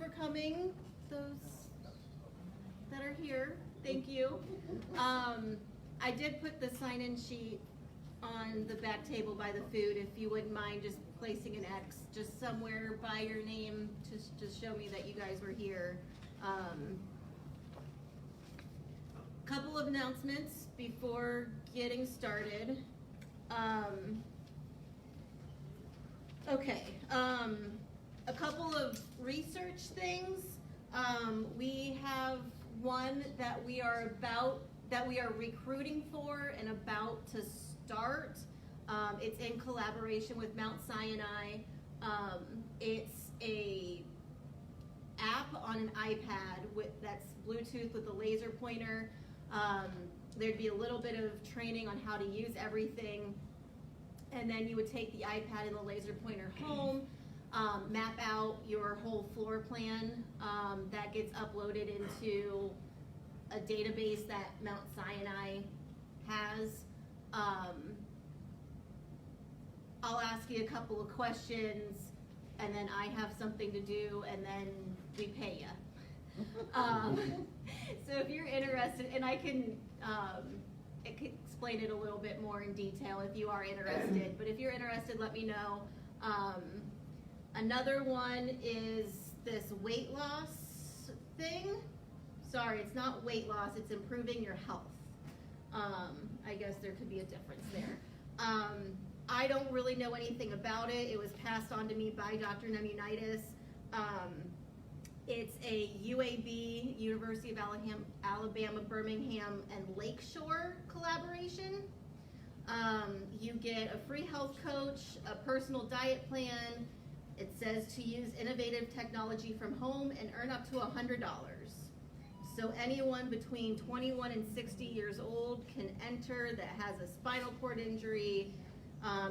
for coming, those that are here. Thank you. I did put the sign-in sheet on the back table by the food, if you wouldn't mind just placing an X just somewhere by your name to just show me that you guys were here. Couple of announcements before getting started. A couple of research things. We have one that we are recruiting for and about to start. It's in collaboration with Mount Sinai. It's a app on an iPad that's Bluetooth with a laser pointer. There'd be a little bit of training on how to use everything, and then you would take the iPad and the laser pointer home, map out your whole floor plan. That gets uploaded into a database that Mount Sinai has. I'll ask you a couple of questions, and then I have something to do, and then we pay you. So if you're interested, and I can explain it a little bit more in detail if you are interested, but if you're interested, let me know. Another one is this weight loss thing. Sorry, it's not weight loss, it's improving your health. I guess there could be a difference there. I don't really know anything about it. It was passed on to me by Dr. Nemunitis. It's a UAB, University of Alabama, Birmingham, and Lakeshore collaboration. You get a free health coach, a personal diet plan. It says to use innovative technology from home and earn up to $100. So anyone between 21 and 60 years old can enter that has a spinal cord injury.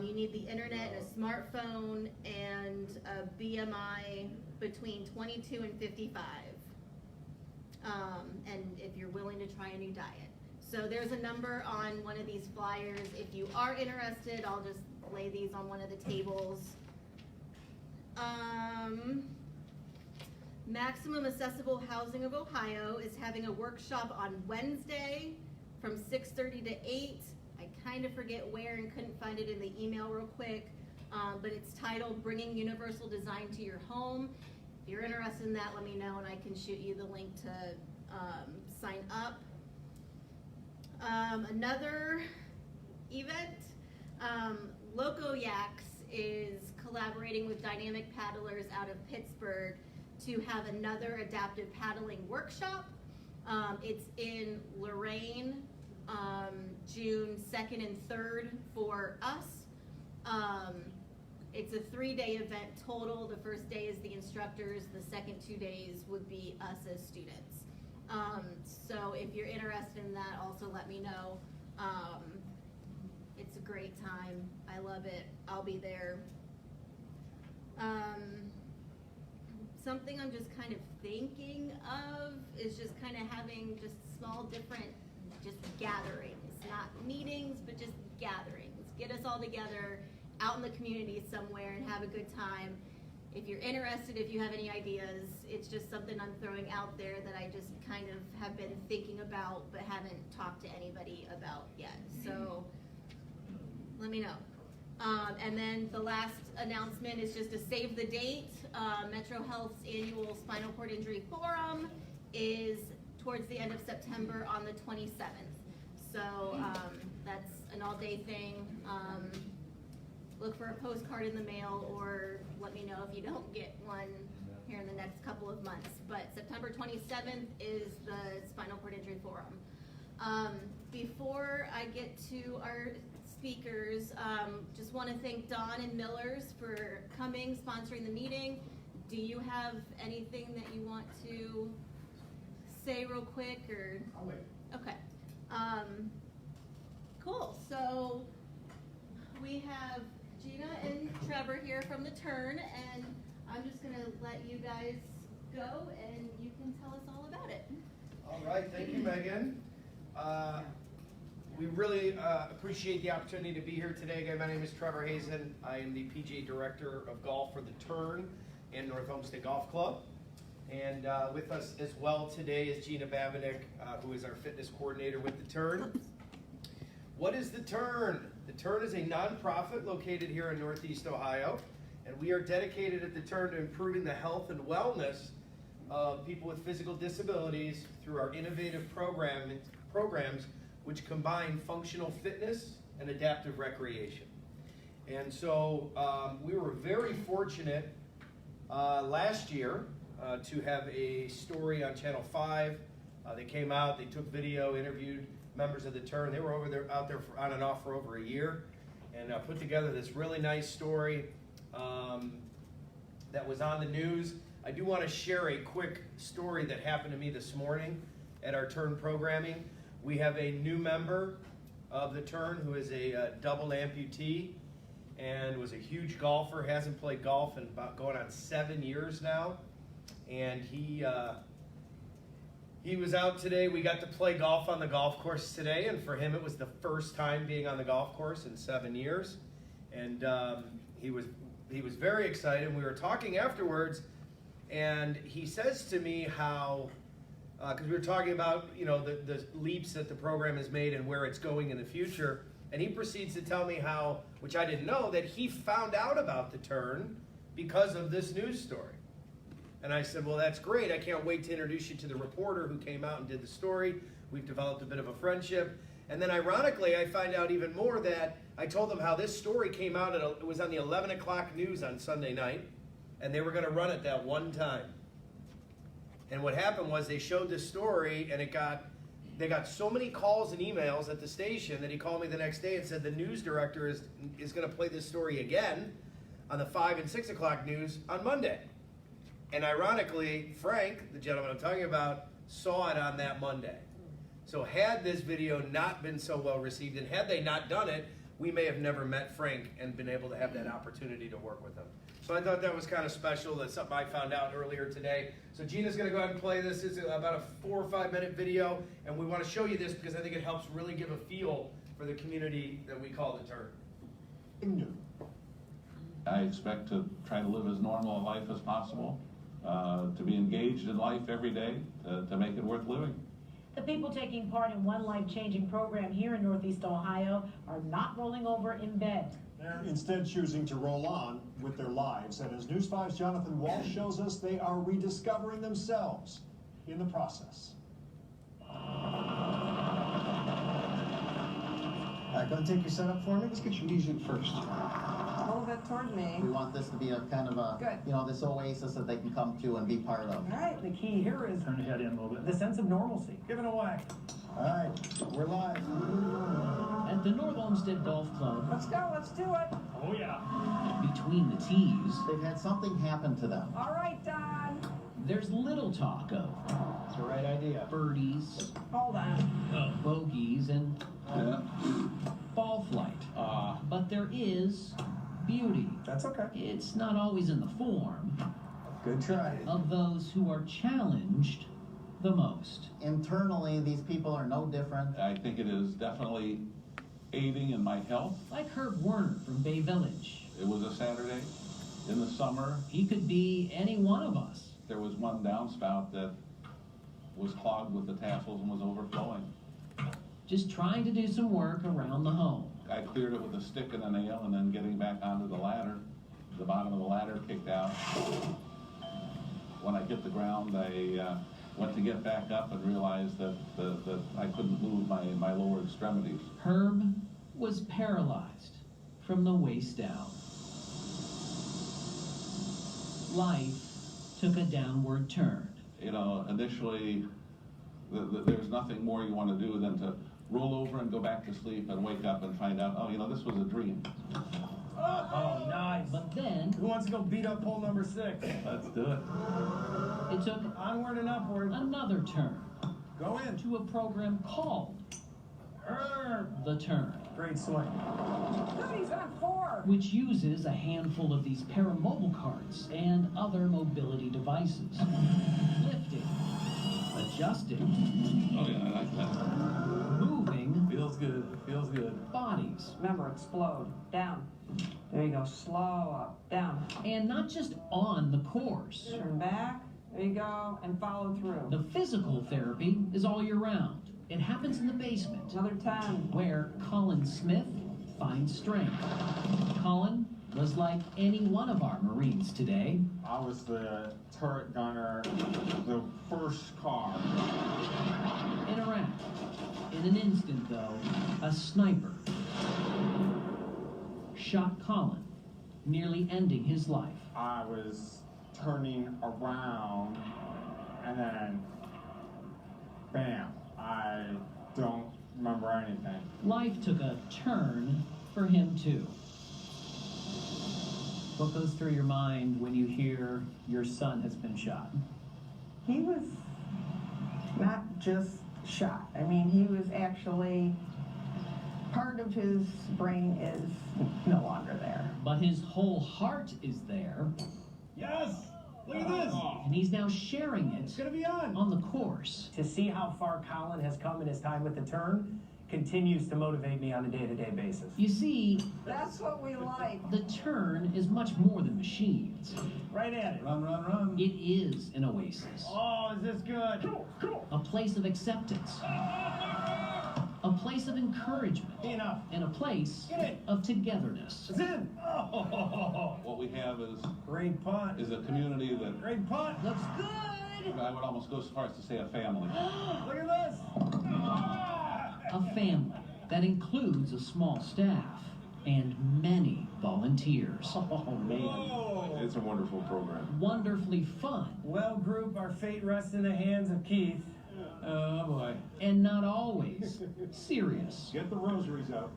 You need the internet and a smartphone and a BMI between 22 and 55. And if you're willing to try a new diet. So there's a number on one of these flyers. If you are interested, I'll just lay these on one of the tables. Maximum Accessible Housing of Ohio is having a workshop on Wednesday from 6:30 to 8. I kind of forget where and couldn't find it in the email real quick, but it's titled Bringing Universal Design to Your Home. If you're interested in that, let me know and I can shoot you the link to sign up. Another event, Loco Yaks is collaborating with Dynamic Paddlers out of Pittsburgh to have another adaptive paddling workshop. It's in Lorraine, June 2nd and 3rd for us. It's a 3-day event total. The first day is the instructors. The second 2 days would be us as students. So if you're interested in that, also let me know. It's a great time. I love it. I'll be there. Something I'm just kind of thinking of is just kind of having just small different just gatherings, not meetings, but just gatherings. Get us all together out in the community somewhere and have a good time. If you're interested, if you have any ideas, it's just something I'm throwing out there that I just kind of have been thinking about but haven't talked to anybody about yet. So let me know. And then the last announcement is just to save the date. Metro Health's annual Spinal Cord Injury Forum is towards the end of September on the 27th. So that's an all-day thing. Look for a postcard in the mail or let me know if you don't get one here in the next couple of months. But September 27th is the Spinal Cord Injury Forum. Before I get to our speakers, just want to thank Don and Millers for coming, sponsoring the meeting. Do you have anything that you want to say real quick or? I'll wait. Okay. Cool. So we have Gina and Trevor here from the Turn, and I'm just going to let you guys go and you can tell us all about it. All right. Thank you, Megan. We really appreciate the opportunity to be here today. Again, my name is Trevor Hazen. I am the PGA Director of Golf for the Turn and North Homestead Golf Club. And with us as well today is Gina Babinik, who is our fitness coordinator with The Turn. What is The Turn? The Turn is a nonprofit located here in Northeast Ohio, and we are dedicated at The Turn to improving the health and wellness of people with physical disabilities through our innovative programs which combine functional fitness and adaptive recreation. And so we were very fortunate last year to have a story on Channel 5. They came out, they took video, interviewed members of The Turn. They were out there on and off for over a year, and put together this really nice story that was on the news. I do want to share a quick story that happened to me this morning at our Turn programming. We have a new member of The Turn who is a double amputee and was a huge golfer, hasn't played golf in about going on 7 years now. And he was out today. We got to play golf on the golf course today, and for him it was the first time being on the golf course in 7 years. And he was very excited. We were talking afterwards, and he says to me how, because we were talking about, you know, the leaps that the program has made and where it's going in the future, and he proceeds to tell me how, which I didn't know, that he found out about The Turn because of this news story. And I said, well, that's great. I can't wait to introduce you to the reporter who came out and did the story. We've developed a bit of a friendship. And then ironically, I find out even more that I told them how this story came out, it was on the 11 o'clock news on Sunday night, and they were going to run it that one time. And what happened was they showed this story, and they got so many calls and emails at the station that he called me the next day and said the news director is going to play this story again on the 5 and 6 o'clock news on Monday. And ironically, Frank, the gentleman I'm talking about, saw it on that Monday. So had this video not been so well received, and had they not done it, we may have never met Frank and been able to have that opportunity to work with him. So I thought that was kind of special. That's something I found out earlier today. So Gina's going to go ahead and play this. It's about a 4 or 5 minute video, and we want to show you this because I think it helps really give a feel for the community that we call The Turn. I expect to try to live as normal a life as possible, to be engaged in life every day, to make it worth living. The people taking part in one life-changing program here in Northeast Ohio are not rolling over in bed. They're instead choosing to roll on with their lives. And as News 5's Jonathan Walsh shows us, they are rediscovering themselves in the process. All right, go and take your setup for me. Let's get your knees in first. A little bit toward me. We want this to be a kind of a, Good. you know, this oasis that they can come to and be part of. All right. The key here is turn your head in a little bit. The sense of normalcy. Give it away. All right, we're live. At the North Olmsted Golf Club, Let's go. Let's do it. Oh, yeah. between the tees, They've had something happen to them. All right, Don. there's little talk of That's the right idea. birdies, Hold on. bogeys, and ball flight. But there is beauty. That's okay. It's not always in the form Good try. of those who are challenged the most. Internally, these people are no different. I think it is definitely aiding in my health. Like Herb Werner from Bay Village. It was a Saturday in the summer. He could be any one of us. There was one downspout that was clogged with the tassels and was overflowing. Just trying to do some work around the home. I cleared it with a stick and a nail, and then getting back onto the ladder, the bottom of the ladder kicked out. When I hit the ground, I went to get back up and realized that I couldn't move my lower extremities. Herb was paralyzed from the waist down. Life took a downward turn. You know, initially, there's nothing more you want to do than to roll over and go back to sleep and wake up and find out, oh, you know, this was a dream. Oh, nice. But then Who wants to go beat up pole number 6? Let's do it. it took Onward and upward. another turn Go in. to a program called Herb. The Turn, Great swing. Good, he's on 4. which uses a handful of these paramobile carts and other mobility devices. Lifting, adjusting, Oh, yeah, I like that. moving Feels good. Feels good. bodies. Remember, explode. Down. There you go. Slow up. Down. And not just on the course, Turn back. There you go, and follow through. The physical therapy is all year round. It happens in the basement, Another 10. where Colin Smith finds strength. Colin was like any one of our Marines today. I was the turret gunner, the first car. In Iraq. In an instant, though, a sniper shot Colin, nearly ending his life. I was turning around, and then, bam, I don't remember anything. Life took a turn for him, too. What goes through your mind when you hear your son has been shot? He was not just shot. I mean, he was actually, part of his brain is no longer there. But his whole heart is there, Yes! Look at this! and he's now sharing It's it gonna be on! on the course. To see how far Colin has come in his time with the turn continues to motivate me on a day-to-day basis. You see, That's what we like. the turn is much more than machines. Right at it! Run, run, run. It is an oasis, Oh, is this good? a place of acceptance, a place of encouragement, Enough! and a place Get it. of togetherness. It's in! Oh, What we have great punt! is a community that Great punt! Looks good. I would almost go so far as to say a family. Look at this! A family that includes a small staff and many volunteers. Oh, man. It's a wonderful program. Wonderfully fun, Well, group, our fate rests in the hands of Keith. Oh boy. and not always serious. Get the rosaries out.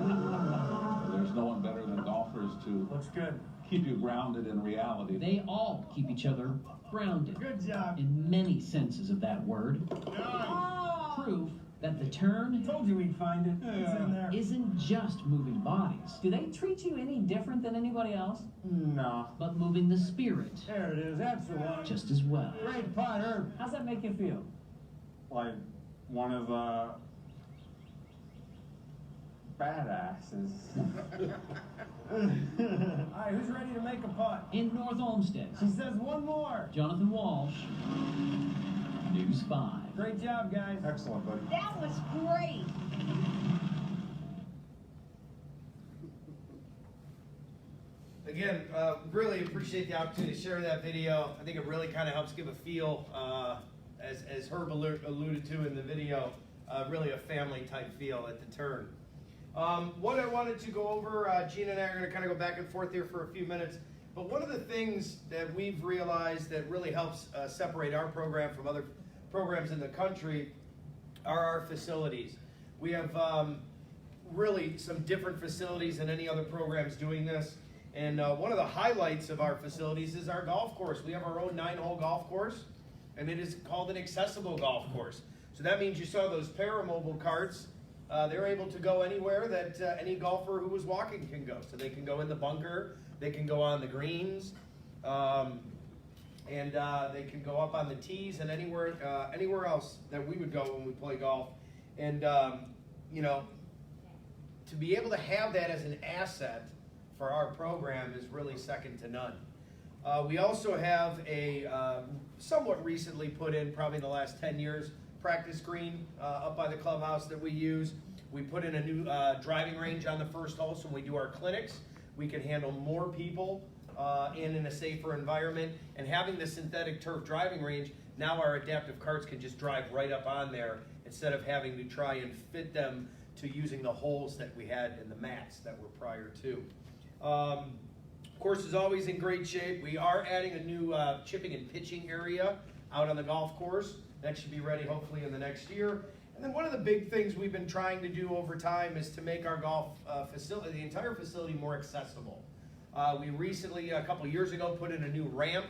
There's no one better than golfers to Looks good. keep you grounded in reality. They all keep each other grounded Good job. in many senses of that word. Proof that the turn Told you we'd find it. It's in there. isn't just moving bodies, Do they treat you any different than anybody else? No. but moving the spirit There it is. Absolutely. just as well. Great punt, Herb. How's that make you feel? Like one of the badasses. All right, who's ready to make a punt? In North Olmsted, She says one more. Jonathan Walsh, News 5. Great job, guys. Excellent, buddy. That was great. Again, really appreciate the opportunity to share that video. I think it really kind of helps give a feel, as Herb alluded to in the video, really a family type feel at the turn. What I wanted to go over, Gina and I are going to kind of go back and forth here for a few minutes, but one of the things that we've realized that really helps separate our program from other programs in the country are our facilities. We have really some different facilities than any other programs doing this. And one of the highlights of our facilities is our golf course. We have our own 9-hole golf course, and it is called an accessible golf course. So that means you saw those paramobile carts. They're able to go anywhere that any golfer who was walking can go. So they can go in the bunker, they can go on the greens, and they can go up on the tees and anywhere else that we would go when we play golf. And you know, to be able to have that as an asset for our program is really second to none. We also have a somewhat recently put in, probably in the last 10 years, practice green up by the clubhouse that we use. We put in a new driving range on the first hole, so when we do our clinics, we can handle more people in a safer environment. And having the synthetic turf driving range, now our adaptive carts can just drive right up on there instead of having to try and fit them to using the holes that we had in the mats that were prior to. Course is always in great shape. We are adding a new chipping and pitching area out on the golf course. That should be ready hopefully in the next year. And then one of the big things we've been trying to do over time is to make our golf facility, the entire facility, more accessible. We recently, a couple years ago, put in a new ramp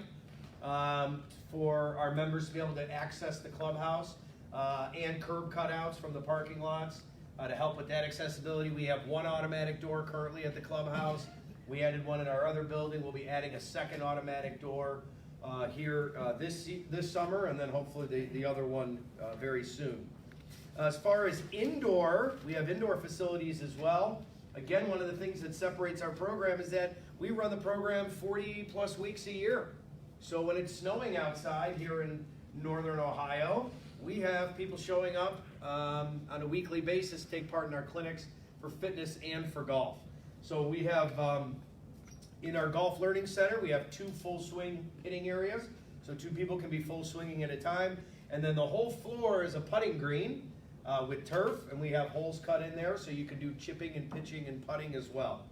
for our members to be able to access the clubhouse and curb cutouts from the parking lots to help with that accessibility. We have one automatic door currently at the clubhouse. We added one in our other building. We'll be adding a second automatic door here this summer, and then hopefully the other one very soon. As far as indoor, we have indoor facilities as well. Again, one of the things that separates our program is that we run the program 40 plus weeks a year. So when it's snowing outside here in northern Ohio, we have people showing up on a weekly basis to take part in our clinics for fitness and for golf. So we have, in our golf learning center, we have 2 full swing hitting areas. So 2 people can be full swinging at a time. And then the whole floor is a putting green with turf, and we have holes cut in there so you can do chipping and pitching and putting as well.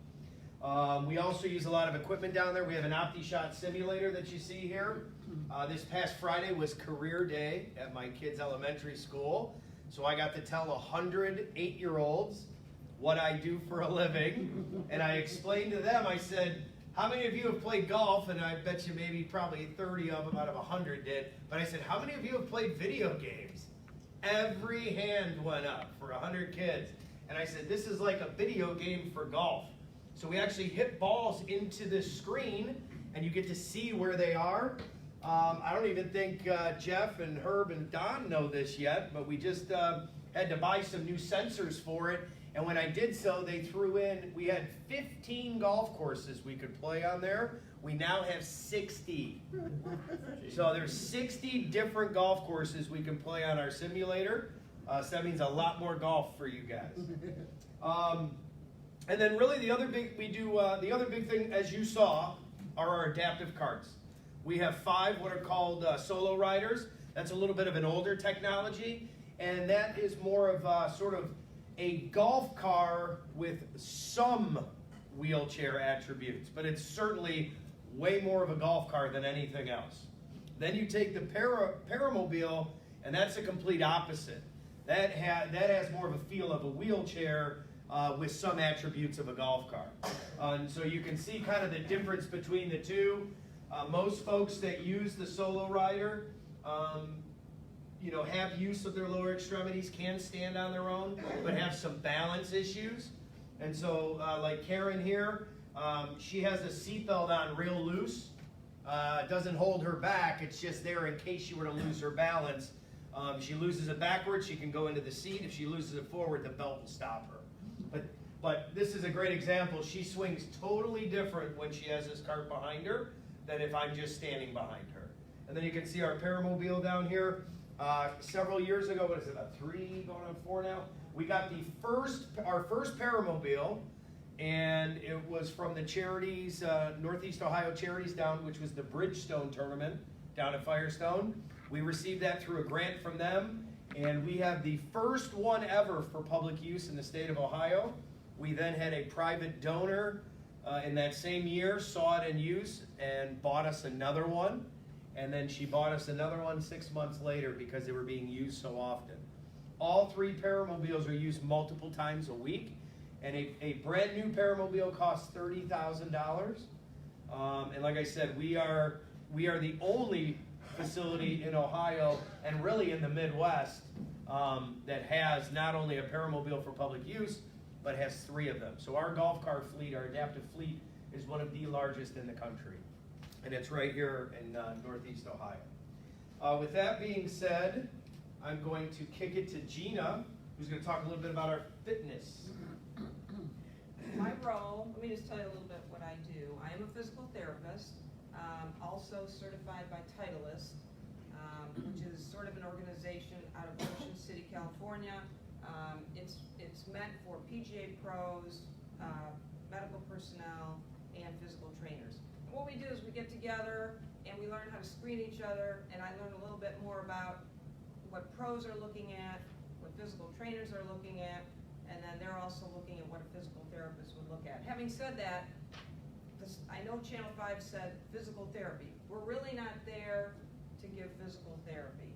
We also use a lot of equipment down there. We have an OptiShot simulator that you see here. This past Friday was career day at my kids' elementary school. So I got to tell 100 8-year-olds what I do for a living. And I explained to them, I said, how many of you have played golf? And I bet you maybe probably 30 of them out of 100 did. But I said, how many of you have played video games? Every hand went up for 100 kids. And I said, this is like a video game for golf. So we actually hit balls into this screen, and you get to see where they are. I don't even think Jeff and Herb and Don know this yet, but we just had to buy some new sensors for it. And when I did so, they threw in, we had 15 golf courses we could play on there. We now have 60. So there's 60 different golf courses we can play on our simulator. So that means a lot more golf for you guys. And then really the other big thing, as you saw, are our adaptive carts. We have 5 what are called solo riders. That's a little bit of an older technology, and that is more of sort of a golf car with some wheelchair attributes, but it's certainly way more of a golf car than anything else. Then you take the Paramobile, and that's a complete opposite. That has more of a feel of a wheelchair with some attributes of a golf car. And so you can see kind of the difference between the two. Most folks that use the solo rider have use of their lower extremities, can stand on their own, but have some balance issues. And so like Karen here, she has a seatbelt on real loose. It doesn't hold her back, it's just there in case she were to lose her balance. If she loses it backwards, she can go into the seat. If she loses it forward, the belt will stop her. But this is a great example. She swings totally different when she has this cart behind her than if I'm just standing behind her. And then you can see our Paramobile down here. Several years ago, what is it, about 3 going on 4 now? We got our first Paramobile, and it was from the charities, Northeast Ohio Charities down, which was the Bridgestone tournament down at Firestone. We received that through a grant from them, and we have the first one ever for public use in the state of Ohio. We then had a private donor in that same year, saw it in use, and bought us another one. And then she bought us another one 6 months later because they were being used so often. All 3 Paramobiles are used multiple times a week, and a brand new Paramobile costs $30,000. And like I said, we are the only facility in Ohio and really in the Midwest that has not only a Paramobile for public use, but has 3 of them. So our golf car fleet, our adaptive fleet, is one of the largest in the country. And it's right here in Northeast Ohio. With that being said, I'm going to kick it to Gina, who's going to talk a little bit about our fitness. My role, let me just tell you a little bit what I do. I am a physical therapist, also certified by Titleist, which is sort of an organization out of Ocean City, California. It's meant for PGA pros, medical personnel, and physical trainers. And what we do is we get together and we learn how to screen each other, and I learn a little bit more about what pros are looking at, what physical trainers are looking at, and then they're also looking at what a physical therapist would look at. Having said that, I know Channel 5 said physical therapy. We're really not there to give physical therapy.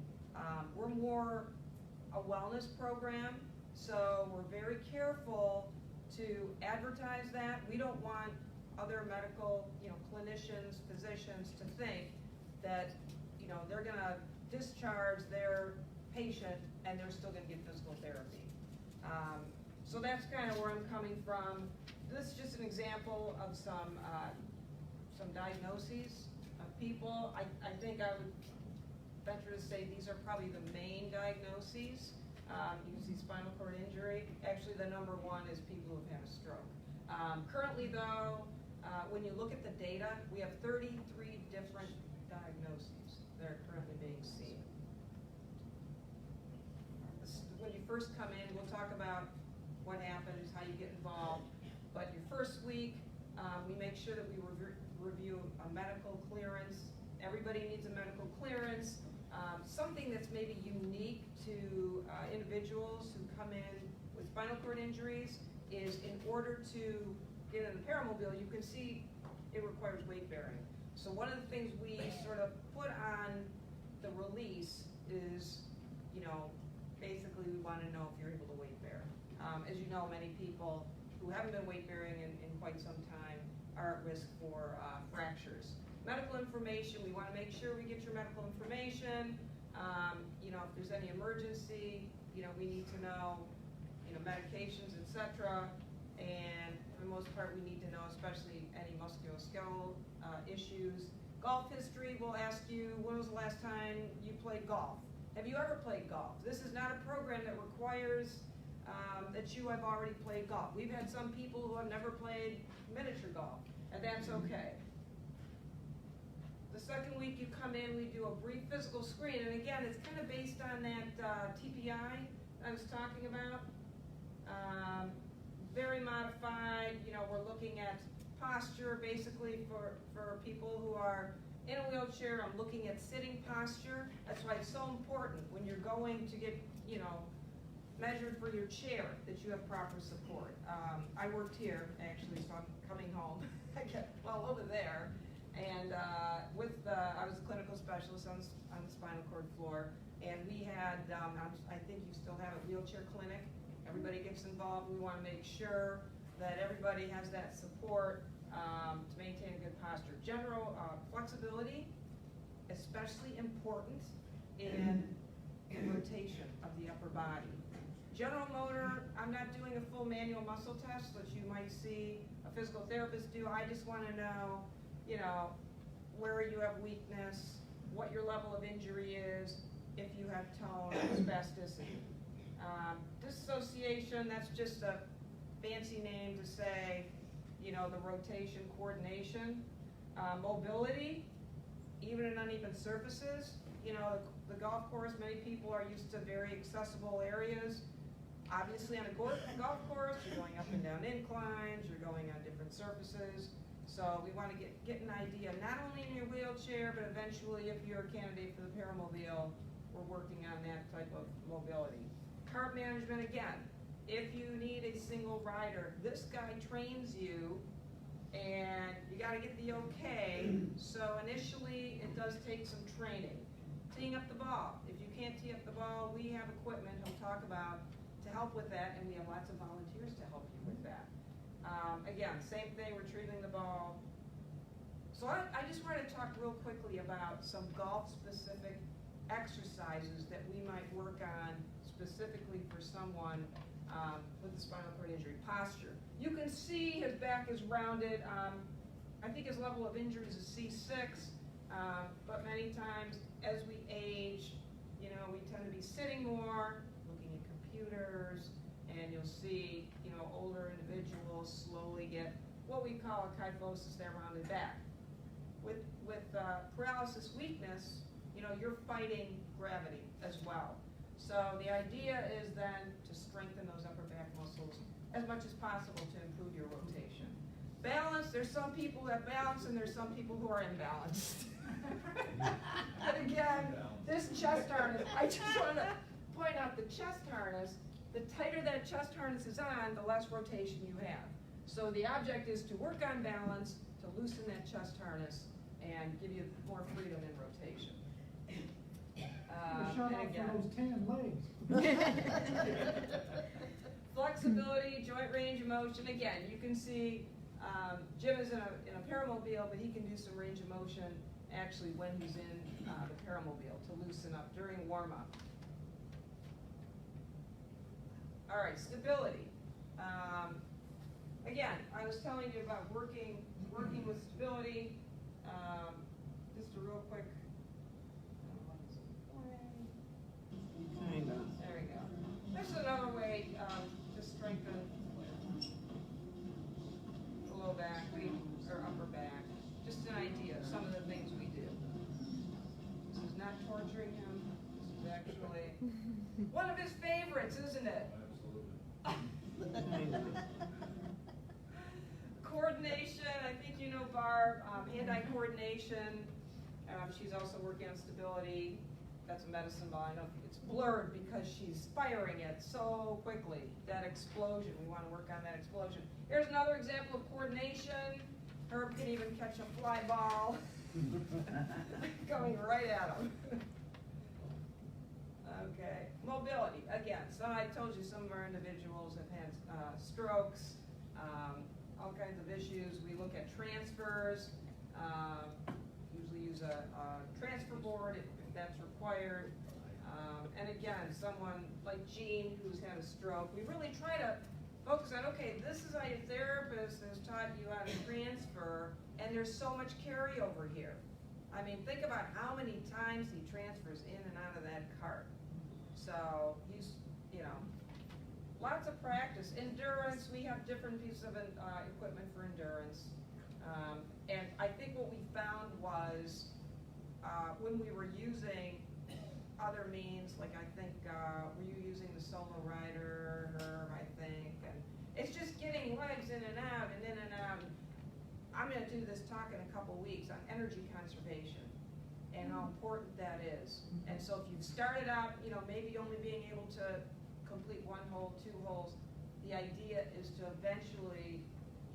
We're more a wellness program, so we're very careful to advertise that. We don't want other medical, clinicians, physicians to think that, they're gonna discharge their patient and they're still gonna get physical therapy. So that's kind of where I'm coming from. This is just an example of some diagnoses of people. I think I would venture to say these are probably the main diagnoses. You can see spinal cord injury. Actually, the number 1 is people who have had a stroke. Currently, though, when you look at the data, we have 33 different diagnoses. they're currently being seen. When you first come in, we'll talk about what happens, how you get involved. But your first week, we make sure that we review a medical clearance. Everybody needs a medical clearance. Something that's maybe unique to individuals who come in with spinal cord injuries is in order to get in the paramobile, you can see it requires weight bearing. So one of the things we sort of put on the release is, you know, basically we want to know if you're able to weight bear. As you know, many people who haven't been weight bearing in quite some time are at risk for fractures. Medical information, we want to make sure we get your medical information. You know, if there's any emergency, you know, we need to know, you know, medications, etc. And for the most part, we need to know, especially any musculoskeletal issues. Golf history, we'll ask you, when was the last time you played golf? Have you ever played golf? This is not a program that requires that you have already played golf. We've had some people who have never played miniature golf, and that's okay. The second week you come in, we do a brief physical screen, and again, it's kind of based on that TPI I was talking about. Very modified, you know, we're looking at posture basically for people who are in a wheelchair. I'm looking at sitting posture. That's why it's so important when you're going to get, you know, measured for your chair that you have proper support. I worked here actually, so I'm coming home. I get well over there, and I was a clinical specialist on the spinal cord floor, and we had I think you still have a wheelchair clinic. Everybody gets involved. We want to make sure that everybody has that support to maintain a good posture. General flexibility, especially important in rotation of the upper body. General motor, I'm not doing a full manual muscle test that you might see a physical therapist do. I just want to know, you know, where you have weakness, what your level of injury is, if you have tone, spasticity. Disassociation, that's just a fancy name to say, you know, the rotation coordination. Mobility, even in uneven surfaces. You know, the golf course, many people are used to very accessible areas. Obviously on a golf course, you're going up and down inclines, you're going on different surfaces. So we want to get an idea, not only in your wheelchair, but eventually if you're a candidate for the paramobile, we're working on that type of mobility. Cart management, again, if you need a single rider, this guy trains you, and you got to get the okay. So initially, it does take some training. Teeing up the ball. If you can't tee up the ball, we have equipment he'll talk about to help with that, and we have lots of volunteers to help you with that. Again, same thing, retrieving the ball. So I just wanted to talk real quickly about some golf-specific exercises that we might work on specifically for someone with a spinal cord injury. Posture. You can see his back is rounded. I think his level of injury is a C6, but many times as we age, you know, we tend to be sitting more, looking at computers, and you'll see, you know, older individuals slowly get what we call a kyphosis, that rounded back. With paralysis weakness, you know, you're fighting gravity as well. So the idea is then to strengthen those upper back muscles as much as possible to improve your rotation. Balance, there's some people who have balance and there's some people who are imbalanced. And again, this chest harness, I just want to point out the chest harness, the tighter that chest harness is on, the less rotation you have. So the object is to work on balance, to loosen that chest harness, and give you more freedom in rotation. Shut and up again, for those tan legs. flexibility, joint range of motion. Again, you can see Jim is in a paramobile, but he can do some range of motion actually when he's in the paramobile to loosen up during warm-up. All right, stability. Again, I was telling you about working with stability. Just a real quick. There we go. This is another way to strengthen the low back or upper back. Just an idea of some of the things we do. This is One of his favorites, isn't it? Absolutely. Coordination, I think you know Barb, hand-eye coordination. She's also working on stability. That's a medicine ball. I know it's blurred because she's firing it so quickly. That explosion, we want to work on that explosion. Here's another example of coordination. Herb can even catch a fly ball going right at him. Okay, mobility, again, so I told you some of our individuals have had strokes, all kinds of issues. We look at transfers, usually use a transfer board if that's required. And again, someone like Jean who's had a stroke, we really try to focus on, okay, this is how your therapist has taught you how to transfer, and there's so much carryover here. I mean, think about how many times he transfers in and out of that cart. So he's, you know, lots of practice. Endurance, we have different pieces of equipment for endurance. And I think what we found was when we were using other means, like I think, were you using the solo rider, Herb, I think, and it's just getting legs in and out and in and out. I'm going to do this talk in a couple weeks on energy conservation and how important that is. And so if you've started out, you know, maybe only being able to complete 1 hole, 2 holes, the idea is to eventually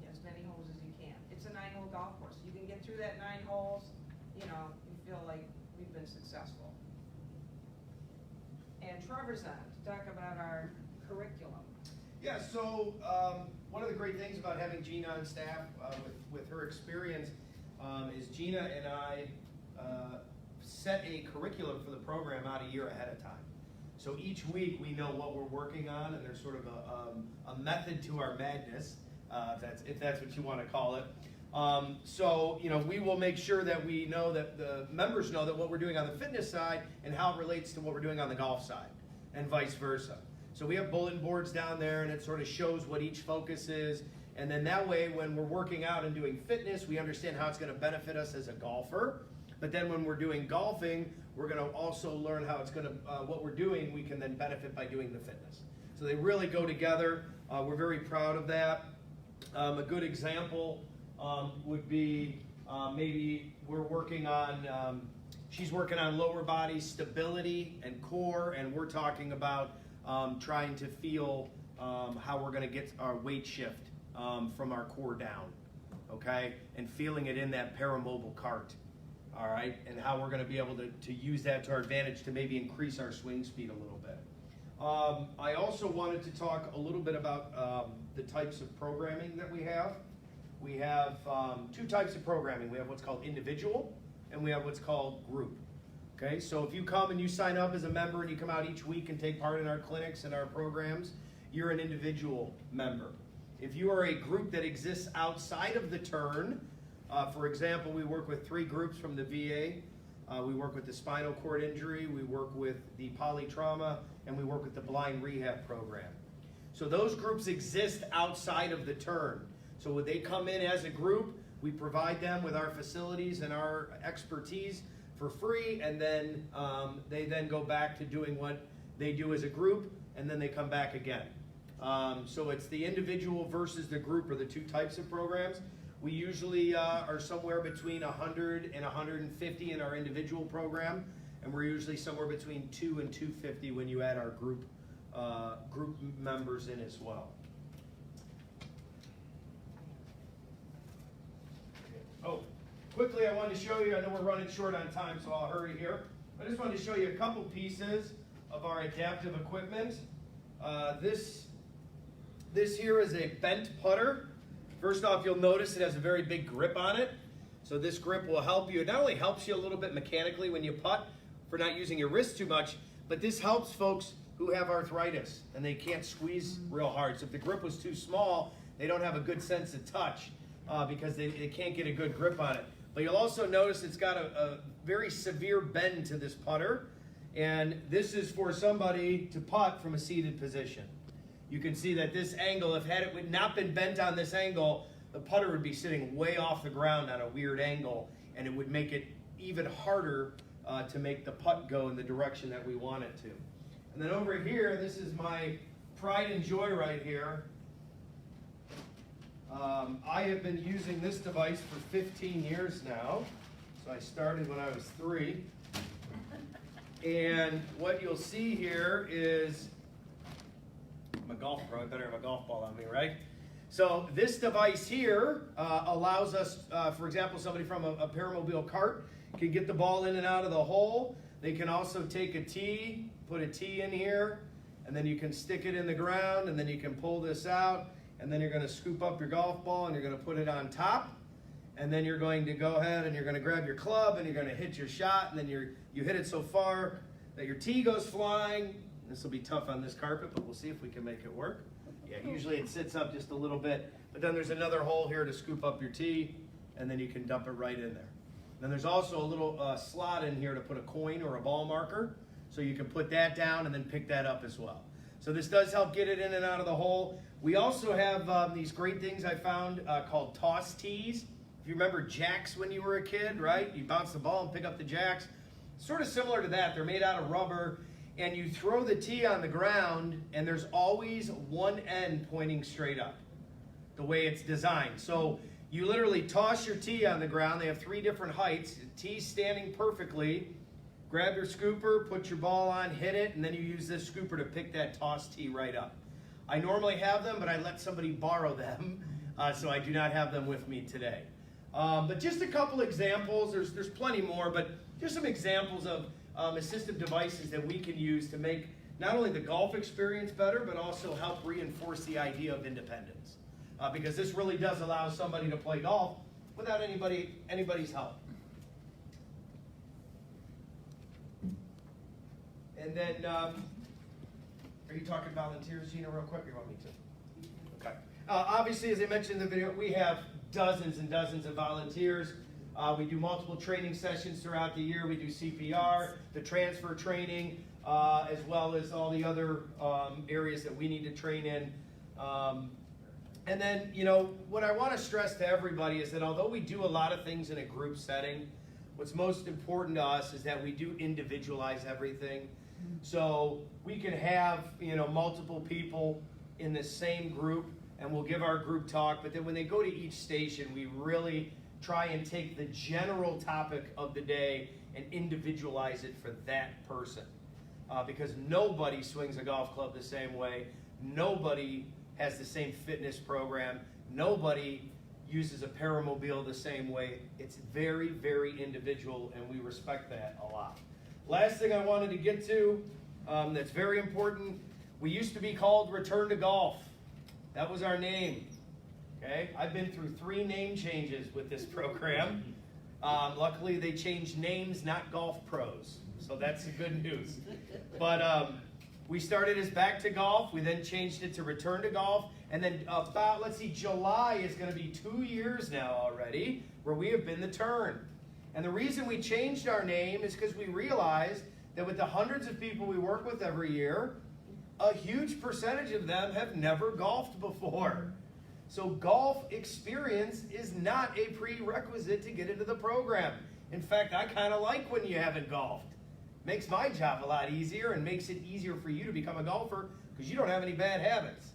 get as many holes as you can. It's a 9-hole golf course. You can get through that 9 holes, you know, you feel like we've been successful. And Trevor's on to talk about our curriculum. Yeah, so one of the great things about having Gina on staff with her experience is Gina and I set a curriculum for the program out a year ahead of time. So each week we know what we're working on, and there's sort of a method to our madness, if that's what you want to call it. So, you know, we will make sure that we know that the members know that what we're doing on the fitness side and how it relates to what we're doing on the golf side, and vice versa. So we have bulletin boards down there, and it sort of shows what each focus is. And then that way, when we're working out and doing fitness, we understand how it's going to benefit us as a golfer. But then when we're doing golfing, we're going to also learn how it's going to, what we're doing, we can then benefit by doing the fitness. So they really go together. We're very proud of that. A good example would be maybe we're working on, she's working on lower body stability and core, and we're talking about trying to feel how we're going to get our weight shift from our core down, okay? And feeling it in that paramobile cart, all right? And how we're going to be able to use that to our advantage to maybe increase our swing speed a little bit. I also wanted to talk a little bit about the types of programming that we have. We have 2 types of programming. We have what's called individual, and we have what's called group. Okay, so if you come and you sign up as a member and you come out each week and take part in our clinics and our programs, you're an individual member. If you are a group that exists outside of the turn, for example, we work with 3 groups from the VA. We work with the spinal cord injury, we work with the polytrauma, and we work with the blind rehab program. So those groups exist outside of the turn. So when they come in as a group, we provide them with our facilities and our expertise for free, and then they then go back to doing what they do as a group, and then they come back again. So it's the individual versus the group are the 2 types of programs. We usually are somewhere between 100 and 150 in our individual program, and we're usually somewhere between 2 and 250 when you add our group members in as well. Oh, quickly I wanted to show you, I know we're running short on time, so I'll hurry here. I just wanted to show you a couple pieces of our adaptive equipment. This here is a bent putter. First off, you'll notice it has a very big grip on it. So this grip will help you. It not only helps you a little bit mechanically when you putt for not using your wrist too much, but this helps folks who have arthritis and they can't squeeze real hard. So if the grip was too small, they don't have a good sense of touch because they can't get a good grip on it. But you'll also notice it's got a very severe bend to this putter. And this is for somebody to putt from a seated position. You can see that this angle, if had it not been bent on this angle, the putter would be sitting way off the ground on a weird angle, and it would make it even harder to make the putt go in the direction that we want it to. And then over here, this is my pride and joy right here. I have been using this device for 15 years now. So I started when I was 3. And what you'll see here is, I'm a golf pro, I better have a golf ball on me, right? So this device here allows us, for example, somebody from a paramobile cart can get the ball in and out of the hole. They can also take a tee, put a tee in here, and then you can stick it in the ground, and then you can pull this out, and then you're going to scoop up your golf ball, and you're going to put it on top, and then you're going to go ahead and you're going to grab your club, and you're going to hit your shot, and then you hit it so far that your tee goes flying. This will be tough on this carpet, but we'll see if we can make it work. Yeah, usually it sits up just a little bit, but then there's another hole here to scoop up your tee, and then you can dump it right in there. Then there's also a little slot in here to put a coin or a ball marker, so you can put that down and then pick that up as well. So this does help get it in and out of the hole. We also have these great things I found called toss tees. If you remember jacks when you were a kid, right? You bounce the ball and pick up the jacks. Sort of similar to that. They're made out of rubber, and you throw the tee on the ground, and there's always one end pointing straight up, the way it's designed. So you literally toss your tee on the ground. They have 3 different heights. The tee's standing perfectly. Grab your scooper, put your ball on, hit it, and then you use this scooper to pick that toss tee right up. I normally have them, but I let somebody borrow them, so I do not have them with me today. But just a couple examples. There's plenty more, but just some examples of assistive devices that we can use to make not only the golf experience better, but also help reinforce the idea of independence. Because this really does allow somebody to play golf without anybody's help. And then, are you talking volunteers, Gina, real quick, or you want me to? Okay. Obviously, as I mentioned in the video, we have dozens and dozens of volunteers. We do multiple training sessions throughout the year. We do CPR, the transfer training, as well as all the other areas that we need to train in. And then, you know, what I want to stress to everybody is that although we do a lot of things in a group setting, what's most important to us is that we do individualize everything. So we can have, you know, multiple people in the same group, and we'll give our group talk, but then when they go to each station, we really try and take the general topic of the day and individualize it for that person. Because nobody swings a golf club the same way. Nobody has the same fitness program. Nobody uses a paramobile the same way. It's very, very individual, and we respect that a lot. Last thing I wanted to get to that's very important, we used to be called Return to Golf. That was our name. Okay, I've been through 3 name changes with this program. Luckily, they changed names, not golf pros. So that's the good news. But we started as Back to Golf. We then changed it to Return to Golf. And then about, let's see, July is going to be 2 years now already where we have been the Turn. And the reason we changed our name is because we realized that with the hundreds of people we work with every year, a huge percentage of them have never golfed before. So golf experience is not a prerequisite to get into the program. In fact, I kind of like when you haven't golfed. Makes my job a lot easier and makes it easier for you to become a golfer because you don't have any bad habits.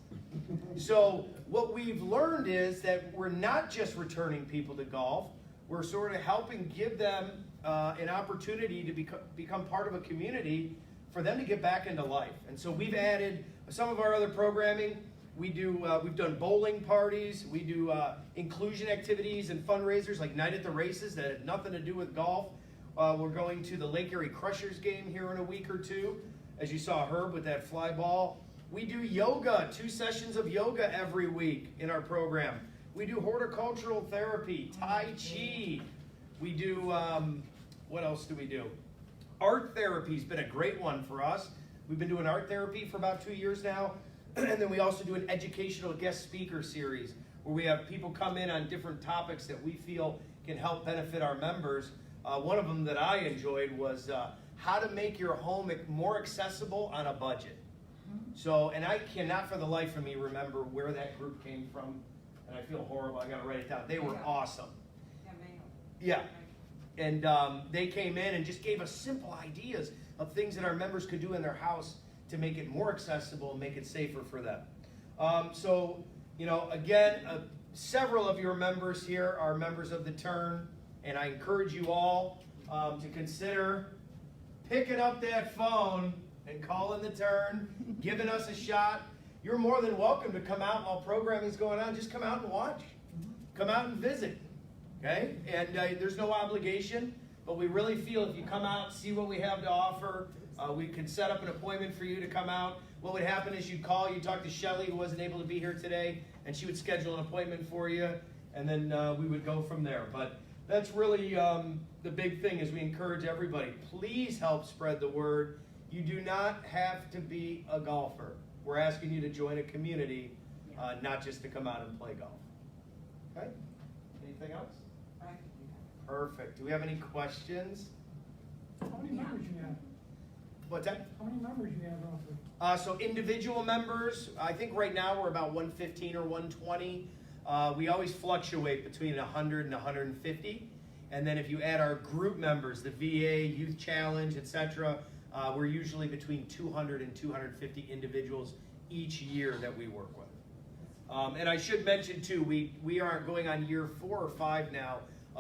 So what we've learned is that we're not just returning people to golf, we're sort of helping give them an opportunity to become part of a community for them to get back into life. And so we've added some of our other programming. We've done bowling parties, we do inclusion activities and fundraisers like Night at the Races that have nothing to do with golf. We're going to the Lake Erie Crushers game here in a week or 2, as you saw Herb with that fly ball. We do yoga, 2 sessions of yoga every week in our program. We do horticultural therapy, Tai Chi. We do, what else do we do? Art therapy's been a great one for us. We've been doing art therapy for about 2 years now. And then we also do an educational guest speaker series where we have people come in on different topics that we feel can help benefit our members. One of them that I enjoyed was how to make your home more accessible on a budget. So, and I cannot for the life of me remember where that group came from, and I feel horrible, I gotta write it down. They were awesome. Yeah, and they came in and just gave us simple ideas of things that our members could do in their house to make it more accessible and make it safer for them. So, you know, again, several of your members here are members of the Turn, and I encourage you all to consider picking up that phone and calling the Turn, giving us a shot. You're more than welcome to come out while programming's going on. Just come out and watch. Come out and visit, okay? And there's no obligation, but we really feel if you come out, see what we have to offer, we can set up an appointment for you to come out. What would happen is you'd call, you'd talk to Shelly, who wasn't able to be here today, and she would schedule an appointment for you, and then we would go from there. But that's really the big thing is we encourage everybody. Please help spread the word. You do not have to be a golfer. We're asking you to join a community, not just to come out and play golf. Okay? Anything else? Perfect. Do we have any questions? How many members you have? What's that? How many members you have roughly? So individual members, I think right now we're about 115 or 120. We always fluctuate between 100 and 150. And then if you add our group members, the VA, Youth Challenge, etc., we're usually between 200 and 250 individuals each year that we work with. And I should mention too, we are going on year 4 or 5 now.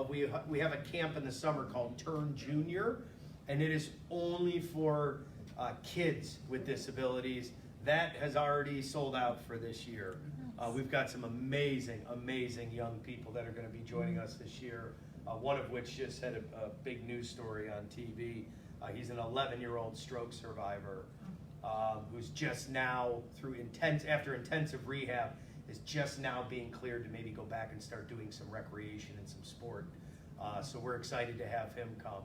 We have a camp in the summer called Turn Junior, and it is only for kids with disabilities. That has already sold out for this year. We've got some amazing, amazing young people that are going to be joining us this year. One of which just had a big news story on TV. He's an 11-year-old stroke survivor who's just now, after intensive rehab, is just now being cleared to maybe go back and start doing some recreation and some sport. So we're excited to have him come.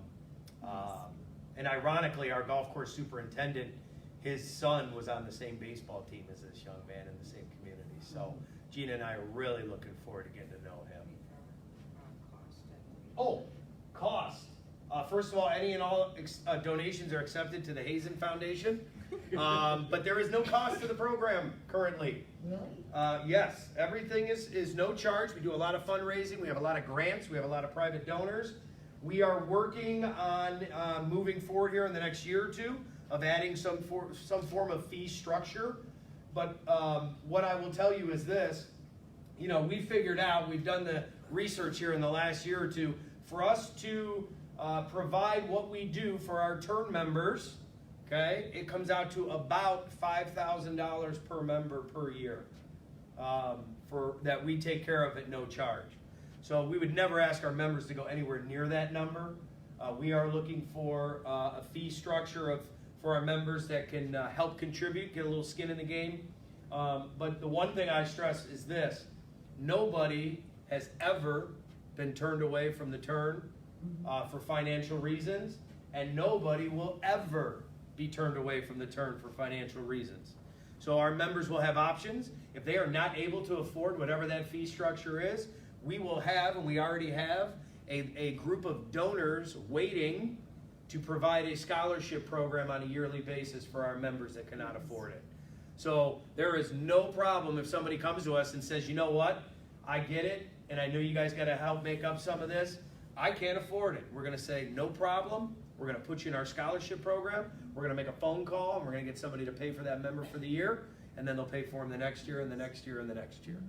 And ironically, our golf course superintendent, his son was on the same baseball team as this young man in the same community. So Gina and I are really looking forward to getting to know him. Oh, cost. First of all, any and all donations are accepted to the Hazen Foundation. But there is no cost to the program currently. Really? Yes, everything is no charge. We do a lot of fundraising. We have a lot of grants. We have a lot of private donors. We are working on moving forward here in the next year or two of adding some form of fee structure. But what I will tell you is this. You know, we figured out, we've done the research here in the last year or two, for us to provide what we do for our Turn members, okay, it comes out to about $5,000 per member per year for that we take care of at no charge. So we would never ask our members to go anywhere near that number. We are looking for a fee structure for our members that can help contribute, get a little skin in the game. But the one thing I stress is this: nobody has ever been turned away from the Turn for financial reasons, and nobody will ever be turned away from the Turn for financial reasons. So our members will have options. If they are not able to afford whatever that fee structure is, we will have, and we already have, a group of donors waiting to provide a scholarship program on a yearly basis for our members that cannot afford it. So there is no problem if somebody comes to us and says, you know what, I get it, and I know you guys got to help make up some of this. I can't afford it. We're going to say, no problem. We're going to put you in our scholarship program. We're going to make a phone call, and we're going to get somebody to pay for that member for the year, and then they'll pay for him the next year, and the next year, and the next year.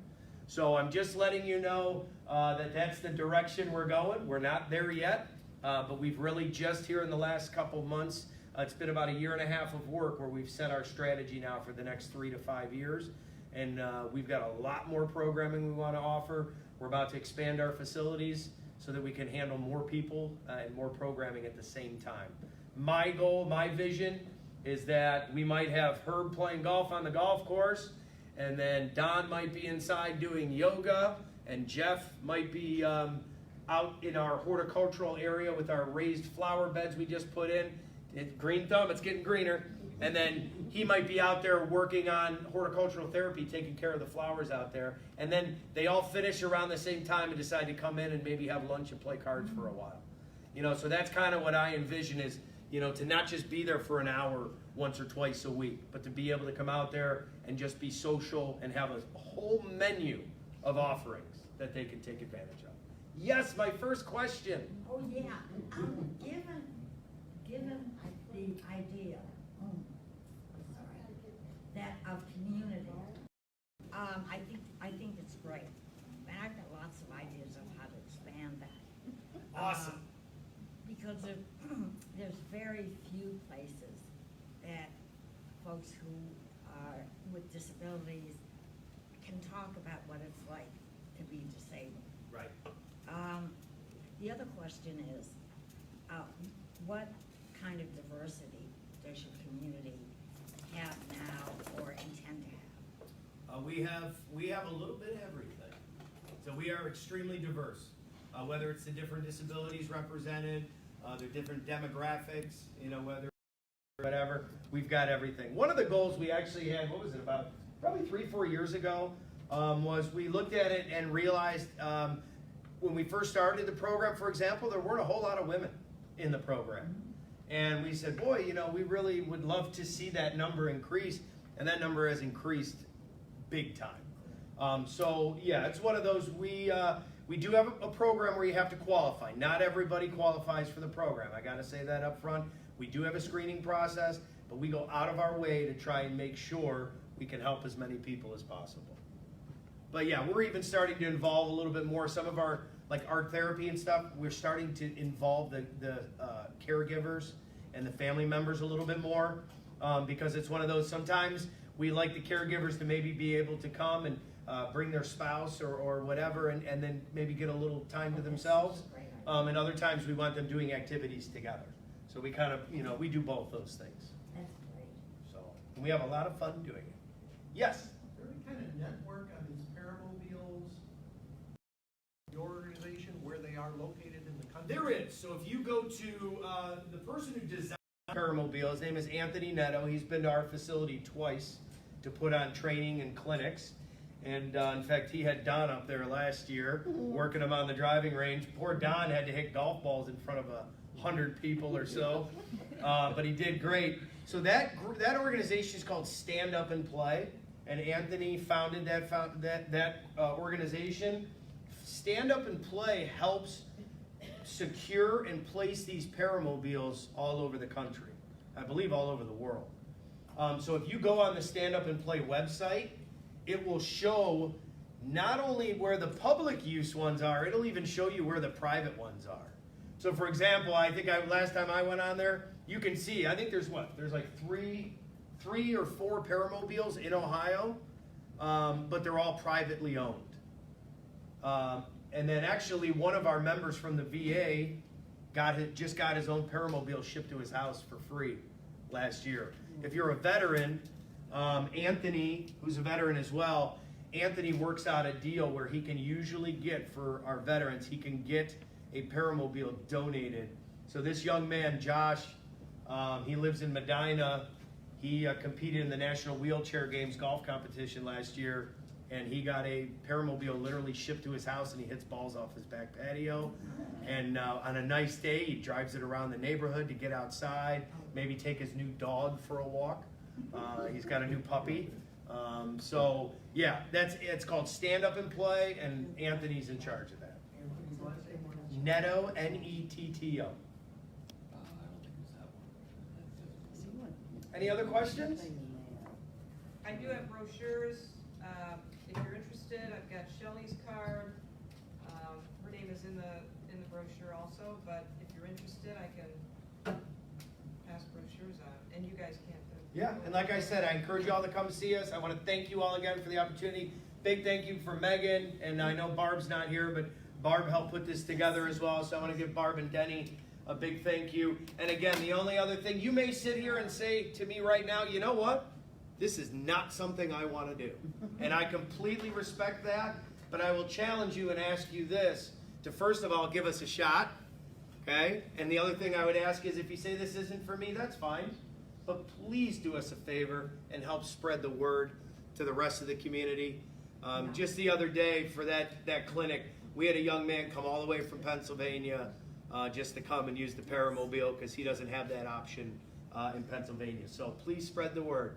So I'm just letting you know that that's the direction we're going. We're not there yet, but we've really just here in the last couple months, it's been about 1.5 years of work where we've set our strategy now for the next 3 to 5 years. And we've got a lot more programming we want to offer. We're about to expand our facilities so that we can handle more people and more programming at the same time. My goal, my vision is that we might have Herb playing golf on the golf course, and then Don might be inside doing yoga, and Jeff might be out in our horticultural area with our raised flower beds we just put in. Green thumb, it's getting greener. And then he might be out there working on horticultural therapy, taking care of the flowers out there. And then they all finish around the same time and decide to come in and maybe have lunch and play cards for a while. You know, so that's kind of what I envision is, you know, to not just be there for an hour once or twice a week, but to be able to come out there and just be social and have a whole menu of offerings that they can take advantage of. Yes, my first question. Oh yeah, given the idea, Awesome. Because there's very few places that folks who are with disabilities can talk about what it's like to be disabled. Right. The other question is, what kind of diversity does your community have now or intend to have? We have a little bit of everything. So we are extremely diverse. Whether it's the different disabilities represented, the different demographics, whatever, we've got everything. One of the goals we actually had, what was it, about probably 3-4 years ago, was we looked at it and realized when we first started the program, for example, there weren't a whole lot of women in the program. And we said, boy, we really would love to see that number increase, and that number has increased big time. So yeah, it's one of those, we do have a program where you have to qualify. Not everybody qualifies for the program. I gotta say that up front. We do have a screening process, but we go out of our way to try and make sure we can help as many people as possible. But yeah, we're even starting to involve a little bit more. Some of our, like art therapy and stuff, we're starting to involve the caregivers and the family members a little bit more, because it's one of those, sometimes we like the caregivers to maybe be able to come and bring their spouse or whatever, and then maybe get a little time to themselves. And other times we want them doing activities together. So we kind of, we do both those things. That's great. So, and we have a lot of fun doing it. Yes? Is there any kind of network on these paramobiles, your organization, where they are located in the country? There is. So if you go to the person who designed the Paramobile, his name is Anthony Netto. He's been to our facility twice to put on training and clinics. And in fact, he had Don up there last year working him on the driving range. Poor Don had to hit golf balls in front of 100 people or so, but he did great. So that organization is called Stand Up and Play, and Anthony founded that organization. Stand Up and Play helps secure and place these paramobiles all over the country. I believe all over the world. So if you go on the Stand Up and Play website, it will show not only where the public use ones are, it'll even show you where the private ones are. So for example, I think last time I went on there, you can see, I think there's like three or four paramobiles in Ohio, but they're all privately owned. And then actually one of our members from the VA just got his own paramobile shipped to his house for free last year. If you're a veteran, Anthony, who's a veteran as well, Anthony works out a deal where he can usually get, for our veterans, he can get a paramobile donated. So this young man, Josh, he lives in Medina. He competed in the National Wheelchair Games golf competition last year, and he got a paramobile literally shipped to his house, and he hits balls off his back patio. And on a nice day, he drives it around the neighborhood to get outside, maybe take his new dog for a walk. He's got a new puppy. So yeah, it's called Stand Up and Play, and Anthony's in charge of that. Netto, Netto. Any other questions? I do have brochures. If you're interested, I've got Shelley's card. Her name is in the brochure also, but if you're interested, I can pass brochures on, and you guys can too. Yeah, and like I said, I encourage you all to come see us. I want to thank you all again for the opportunity. Big thank you for Megan, and I know Barb's not here, but Barb helped put this together as well, so I want to give Barb and Denny a big thank you. And again, the only other thing, you may sit here and say to me right now, you know what? This is not something I want to do. And I completely respect that, but I will challenge you and ask you this, to first of all, give us a shot, okay? And the other thing I would ask is if you say this isn't for me, that's fine. But please do us a favor and help spread the word to the rest of the community. Just the other day for that clinic, we had a young man come all the way from Pennsylvania just to come and use the paramobile because he doesn't have that option in Pennsylvania. So please spread the word.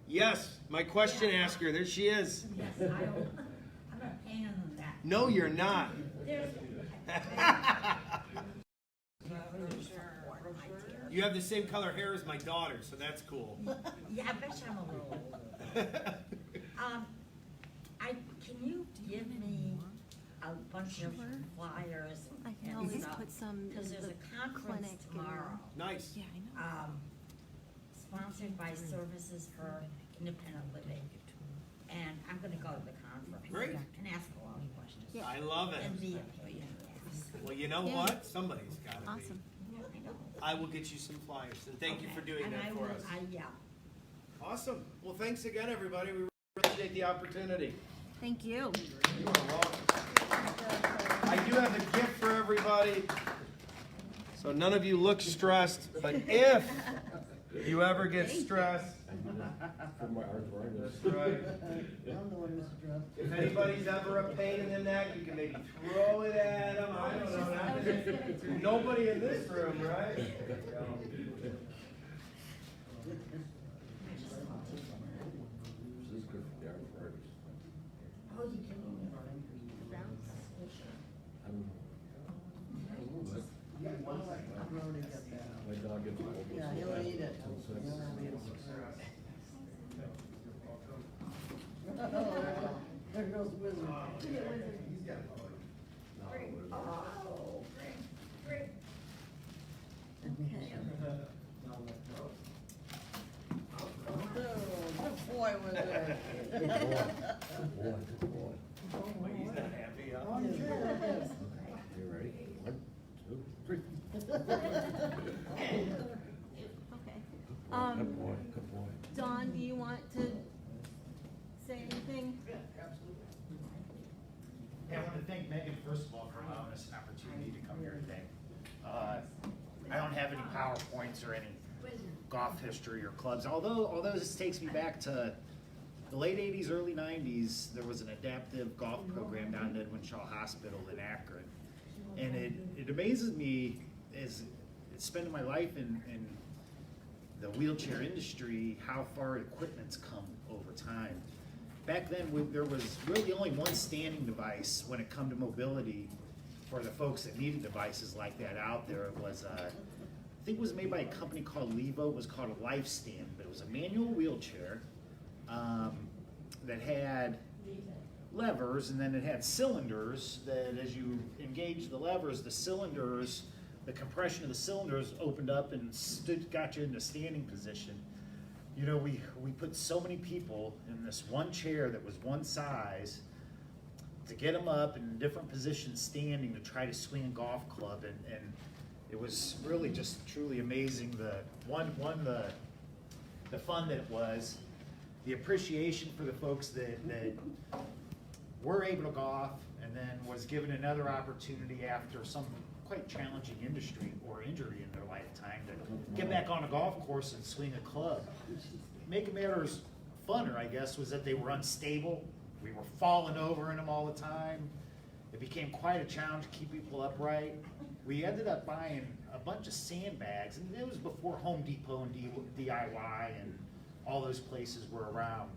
Yes, my question asker, there she is. Yes, I'm a pain in the neck. No, you're not. You have the same color hair as my daughter, so that's cool. Yeah, I bet I'm a little older. Can you give me a bunch of flyers and always put some Because there's a conference clinic tomorrow. Nice. Yeah, I know. Sponsored by Services for Independent Living. And I'm gonna go to the conference. Great. And ask a lot of questions. Yeah. I love it. And be opinion. Well, you know Yeah. what? Somebody's gotta be. Awesome. I know. I will get you some flyers, and thank you for doing And that I for will- us. yeah. Awesome. Well, thanks again, everybody. We appreciate the opportunity. Thank you. You are welcome. I do have a gift for everybody. So none of you look stressed, but if you ever get stressed, From my arthritis. that's right. I'm the one who's stressed. If anybody's ever a pain in the neck, you can maybe throw it at them. I don't know. Nobody in this room, right? This is good for the arthritis. Oh, you can. I don't know. My dog gets all those. Yeah, he'll eat it. There goes Wizard. Oh, great. Okay. Good boy, Wizard. Good boy, good boy. He's not happy, huh? On your chair. You ready? 1, 2, 3. Okay. Good boy, good boy. Dawn, do you want to say anything? Hey, I want to thank Megan, first of all, for allowing us an opportunity to come here today. I don't have any PowerPoints or any golf history or clubs, although this takes me back to the late 80s, early 90s. There was an adaptive golf program down at Edwin Shaw Hospital in Akron. And it amazes me as spending my life in the wheelchair industry, how far equipment's come over time. Back then, there was really only one standing device when it come to mobility for the folks that needed devices like that out there. It was, I think it was made by a company called Levo. It was called a Life Stand, but it was a manual wheelchair that had levers, and then it had cylinders that as you engage the levers, the cylinders, the compression of the cylinders opened up and got you into standing position. You know, we put so many people in this one chair that was one size to get them up in different positions standing to try to swing a golf club, and it was really just truly amazing. The fun that it was, the appreciation for the folks that were able to golf and then was given another opportunity after some quite challenging industry or injury in their lifetime to get back on a golf course and swing a club. Making matters funner, I guess, was that they were unstable. We were falling over in them all the time. It became quite a challenge to keep people upright. We ended up buying a bunch of sandbags, and it was before Home Depot and DIY and all those places were around.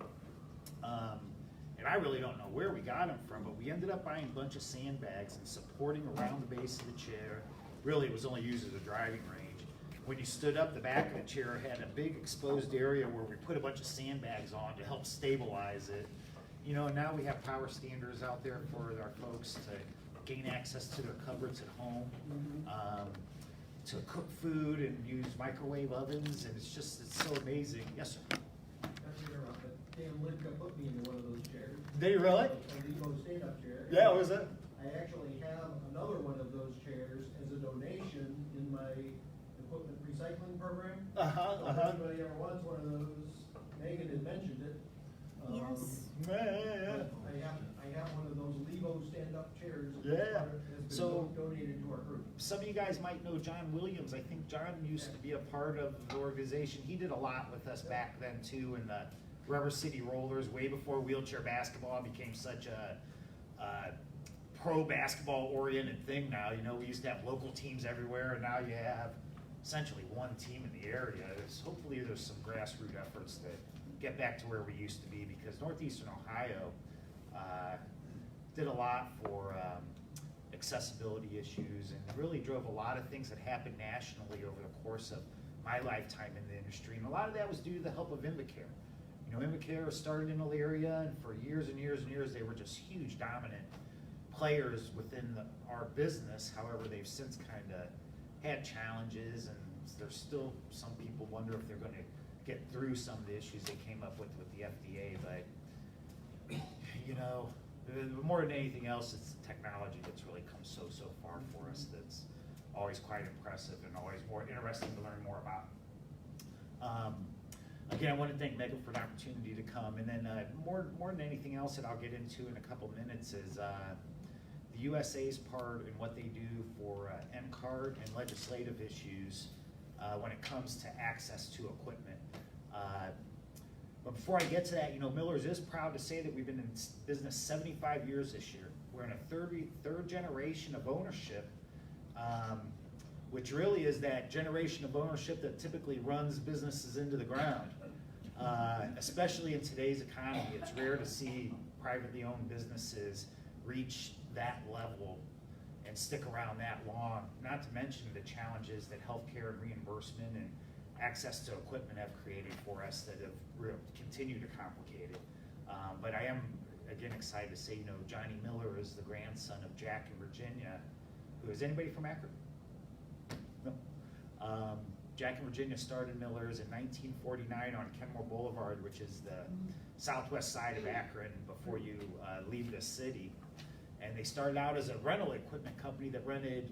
And I really don't know where we got them from, but we ended up buying a bunch of sandbags and supporting around the base of the chair. Really, it was only used as a driving range. When you stood up, the back of the chair had a big exposed area where we put a bunch of sandbags on to help stabilize it. You know, now we have power standers out there for our folks to gain access to their cupboards at home, to cook food and use microwave ovens, and it's so amazing. Yes, sir. Dan Lidka put me into one of those chairs. Did you really? A Levo stand-up chair. Yeah, was it? I actually have another one of those chairs as a donation in my equipment recycling program. So if anybody ever wants one of those, Megan had mentioned it. Yes. Yeah. I have one of those Levo stand-up chairs. Yeah. That's So- been donated to our group. Some of you guys might know John Williams. I think John used to be a part of the organization. He did a lot with us back then too in the Rubber City Rollers, way before wheelchair basketball became such a pro basketball oriented thing now. You know, we used to have local teams everywhere, and now you have essentially one team in the area. Hopefully there's some grassroots efforts to get back to where we used to be, because Northeastern Ohio did a lot for accessibility issues and really drove a lot of things that happened nationally over the course of my lifetime in the industry. And a lot of that was due to the help of Invacare. You know, Invacare started in Elyria, and for years and years and years, they were just huge, dominant players within our business. However, they've since kind of had challenges, and there's still some people wonder if they're going to get through some of the issues they came up with the FDA. But you know, more than anything else, it's technology that's really come so far for us. That's always quite impressive and always more interesting to learn more about. Again, I want to thank Megan for the opportunity to come, and then more than anything else that I'll get into in a couple minutes is the USA's part and what they do for MCARD and legislative issues when it comes to access to equipment. But before I get to that, you know, Miller's is proud to say that we've been in business 75 years this year. We're in a third generation of ownership, which really is that generation of ownership that typically runs businesses into the ground. Especially in today's economy, it's rare to see privately owned businesses reach that level and stick around that long, not to mention the challenges that healthcare and reimbursement and access to equipment have created for us that have continued to complicate it. But I am, again, excited to say, you know, Johnny Miller is the grandson of Jack and Virginia, who is anybody from Akron? No. Jack and Virginia started Miller's in 1949 on Kenmore Boulevard, which is the southwest side of Akron before you leave the city. And they started out as a rental equipment company that rented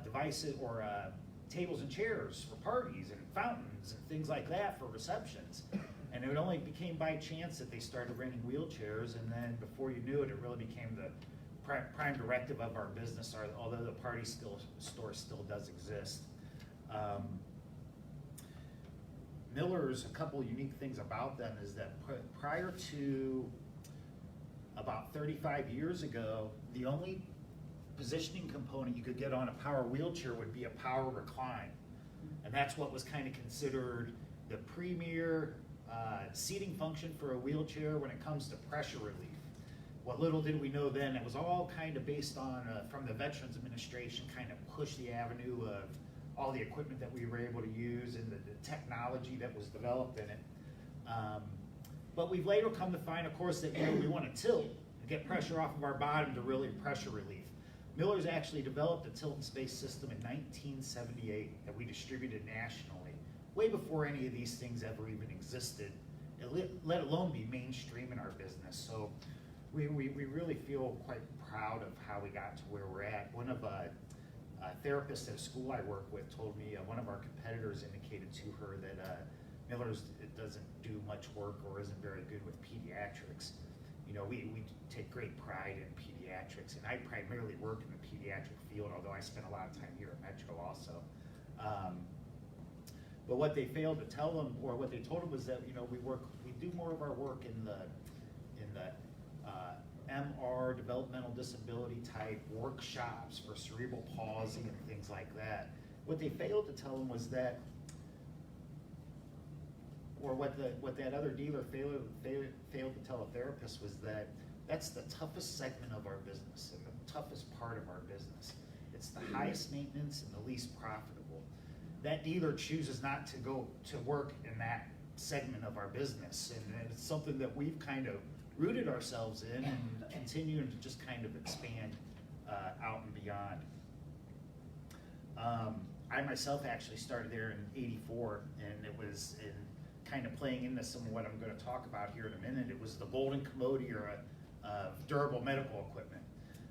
devices or tables and chairs for parties and fountains and things like that for receptions. And it only became by chance that they started renting wheelchairs, and then before you knew it, it really became the prime directive of our business, although the party store still does exist. Miller's, a couple unique things about them is that prior to about 35 years ago, the only positioning component you could get on a power wheelchair would be a power recline. And that's what was kind of considered the premier seating function for a wheelchair when it comes to pressure relief. What little did we know then, it was all kind of based on, from the Veterans Administration, kind of push the avenue of all the equipment that we were able to use and the technology that was developed in it. But we've later come to find, of course, that we want to tilt and get pressure off of our bottom to really pressure relief. Miller's actually developed a tilt and space system in 1978 that we distributed nationally, way before any of these things ever even existed, let alone be mainstream in our business. So we really feel quite proud of how we got to where we're at. One of a therapist at a school I work with told me one of our competitors indicated to her that Miller's doesn't do much work or isn't very good with pediatrics. You know, we take great pride in pediatrics, and I primarily work in the pediatric field, although I spent a lot of time here at Metro also. But what they failed to tell them, or what they told them, was that, you know, we do more of our work in the MR, developmental disability type workshops for cerebral palsy and things like that. What they failed to tell them was that, or what that other dealer failed to tell a therapist, was that that's the toughest segment of our business and the toughest part of our business. It's the highest maintenance and the least profitable. That dealer chooses not to go to work in that segment of our business, and it's something that we've kind of rooted ourselves in and continuing to just kind of expand out and beyond. I myself actually started there in '84, and it was in kind of playing into some of what I'm going to talk about here in a minute. It was the golden commode era of durable medical equipment.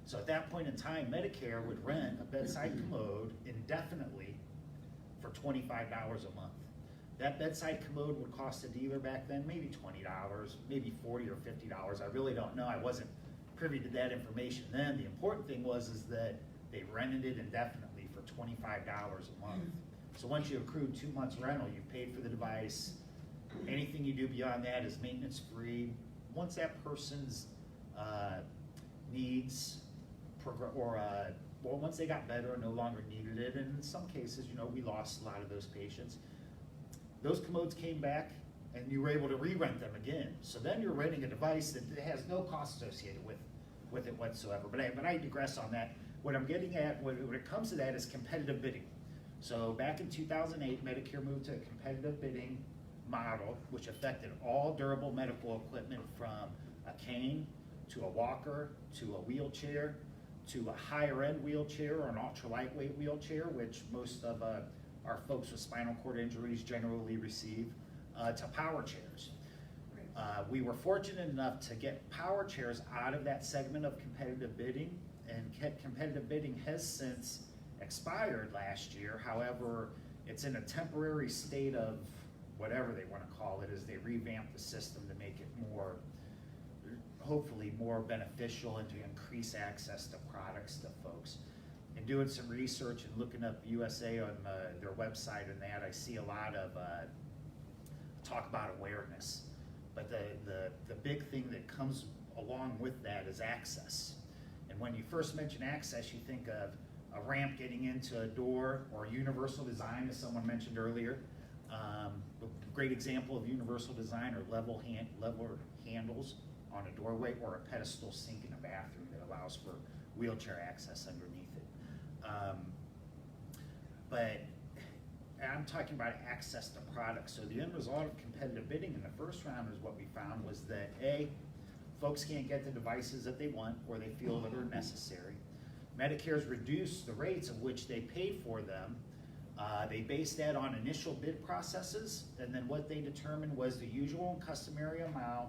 So at that point in time, Medicare would rent a bedside commode indefinitely for $25 a month. That bedside commode would cost a dealer back then maybe $20, maybe $40 or $50. I really don't know. I wasn't privy to that information then. The important thing was that they rented it indefinitely for $25 a month. So once you accrued 2 months rental, you paid for the device. Anything you do beyond that is maintenance free. Once that person's needs once they got better and no longer needed it, and in some cases, you know, we lost a lot of those patients. Those commodes came back, and you were able to re-rent them again. So then you're renting a device that has no cost associated with it whatsoever. But I digress on that. What I'm getting at when it comes to that is competitive bidding. So back in 2008, Medicare moved to a competitive bidding model, which affected all durable medical equipment from a cane to a walker, to a wheelchair, to a higher end wheelchair or an ultra lightweight wheelchair, which most of our folks with spinal cord injuries generally receive, to power chairs. We were fortunate enough to get power chairs out of that segment of competitive bidding, and competitive bidding has since expired last year. However, it's in a temporary state of whatever they want to call it as they revamp the system to make it more, hopefully more beneficial and to increase access to products to folks. And doing some research and looking up USANEO on their website and that, I see a lot of talk about awareness. But the big thing that comes along with that is access. And when you first mention access, you think of a ramp getting into a door, or universal design, as someone mentioned earlier. A great example of universal design are level handles on a doorway, or a pedestal sink in a bathroom that allows for wheelchair access underneath it. But I'm talking about access to products. So the end result of competitive bidding in the first round is what we found was that A, folks can't get the devices that they want or they feel that are necessary. Medicare's reduced the rates of which they paid for them. They based that on initial bid processes, and then what they determined was the usual and customary amount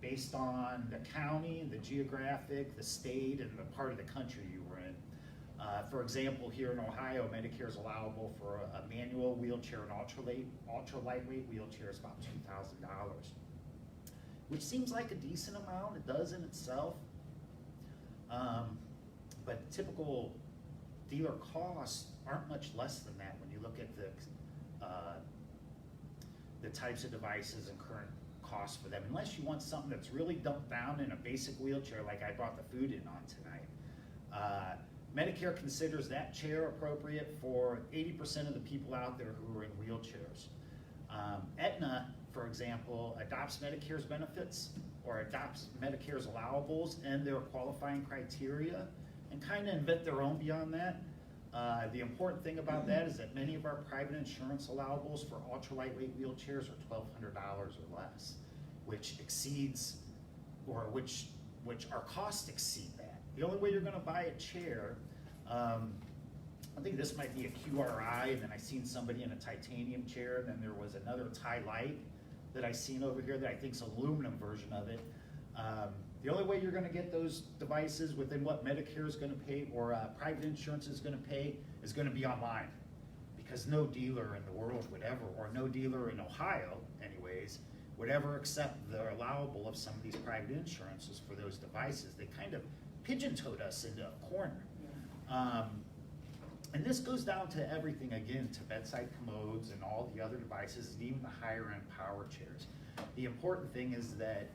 based on the county, the geographic, the state, and the part of the country you were in. For example, here in Ohio, Medicare is allowable for a manual wheelchair and ultra lightweight wheelchair is about $2,000, which seems like a decent amount. It does in itself, but typical dealer costs aren't much less than that when you look at the types of devices and current costs for them, unless you want something that's really dumped down in a basic wheelchair like I brought the food in on tonight. Medicare considers that chair appropriate for 80% of the people out there who are in wheelchairs. Aetna, for example, adopts Medicare's benefits or adopts Medicare's allowables and their qualifying criteria and kind of invent their own beyond that. The important thing about that is that many of our private insurance allowables for ultra lightweight wheelchairs are $1,200 or less, which exceeds, or which our costs exceed that. The only way you're going to buy a chair, I think this might be a QRI, and then I seen somebody in a titanium chair, and then there was another Thai Light that I seen over here that I think is an aluminum version of it. The only way you're going to get those devices within what Medicare is going to pay or private insurance is going to pay is going to be online, because no dealer in the world would ever, or no dealer in Ohio anyways, would ever accept the allowable of some of these private insurances for those devices. They kind of pigeon-toed us into a corner. And this goes down to everything, again, to bedside commodes and all the other devices, and even the higher-end power chairs. The important thing is that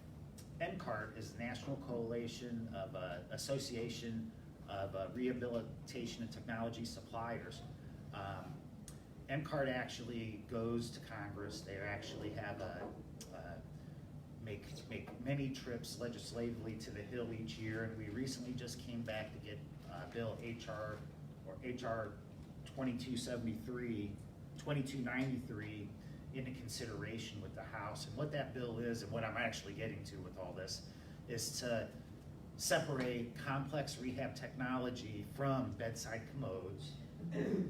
NCART is the National Coalition of Association of Rehabilitation and Technology Suppliers. NCART actually goes to Congress. They actually have make many trips legislatively to the Hill each year, and we recently just came back to get Bill HR 2293 into consideration with the House. And what that bill is, and what I'm actually getting to with all this, is to separate complex rehab technology from bedside commodes,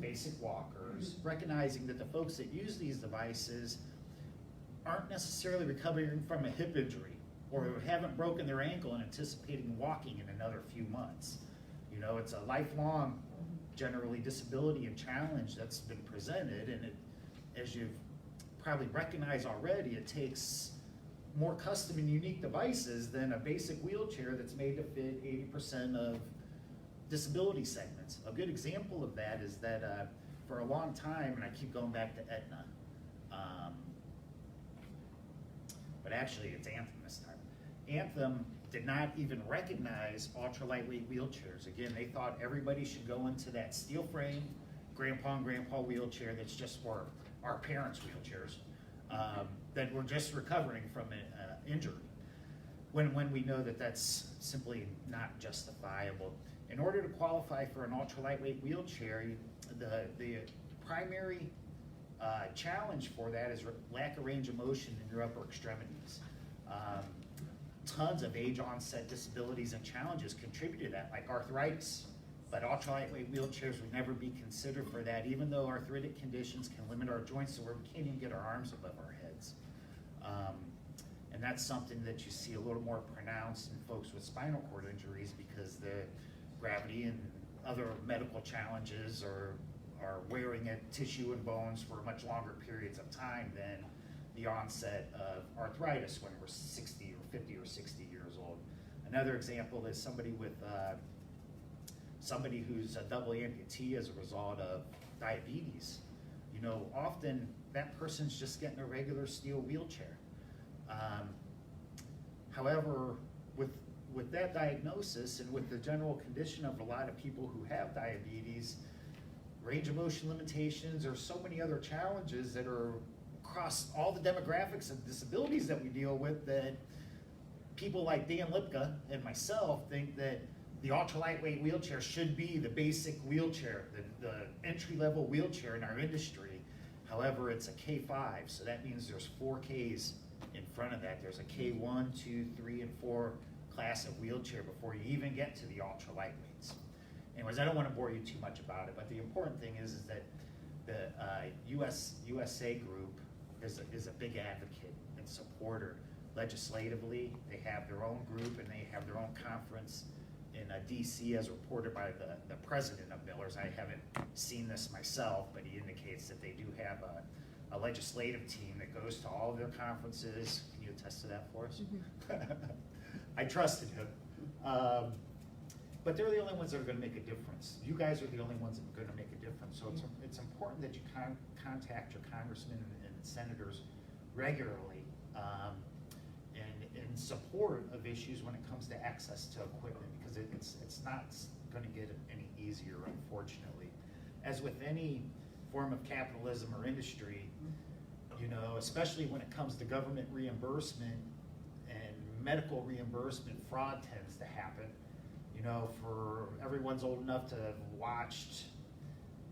basic walkers, recognizing that the folks that use these devices aren't necessarily recovering from a hip injury or haven't broken their ankle and anticipating walking in another few months. You know, it's a lifelong, generally, disability and challenge that's been presented, and it, as you've probably recognized already, it takes more custom and unique devices than a basic wheelchair that's made to fit 80% of disability segments. A good example of that is that for a long time, and I keep going back to Aetna, but actually it's Anthem this time. Anthem did not even recognize ultra lightweight wheelchairs. Again, they thought everybody should go into that steel frame grandpa and grandpa wheelchair that's just for our parents' wheelchairs that were just recovering from an injury. When we know that that's simply not justifiable. In order to qualify for an ultra lightweight wheelchair, the primary challenge for that is lack of range of motion in your upper extremities. tons of age onset disabilities and challenges contribute to that, like arthritis. But ultra lightweight wheelchairs would never be considered for that, even though arthritic conditions can limit our joints to where we can't even get our arms above our heads. And that's something that you see a little more pronounced in folks with spinal cord injuries, because the gravity and other medical challenges are wearing at tissue and bones for much longer periods of time than the onset of arthritis when we're 60 or 50 or 60 years old. Another example is somebody who's a double amputee as a result of diabetes. You know, often that person's just getting a regular steel wheelchair. However, with that diagnosis and with the general condition of a lot of people who have diabetes, range of motion limitations, or so many other challenges that are across all the demographics of disabilities that we deal with, that people like Dan Lipka and myself think that the ultra lightweight wheelchair should be the basic wheelchair, the entry-level wheelchair in our industry. However, it's a K5, so that means there's 4 Ks in front of that. There's a K1, 2, 3, and 4 class of wheelchair before you even get to the ultra lightweights. Anyways, I don't want to bore you too much about it, but the important thing is that the USA group is a big advocate and supporter. Legislatively, they have their own group and they have their own conference in DC, as reported by the president of Millers. I haven't seen this myself, but he indicates that they do have a legislative team that goes to all of their conferences. Can you attest to that for us? Mm-hmm. I trusted him. But they're the only ones that are going to make a difference. You guys are the only ones that are going to make a difference. So it's important that you contact your congressmen and senators regularly in support of issues when it comes to access to equipment, because it's not going to get any easier, unfortunately. As with any form of capitalism or industry, you know, especially when it comes to government reimbursement and medical reimbursement, fraud tends to happen. You know, for everyone's old enough to have watched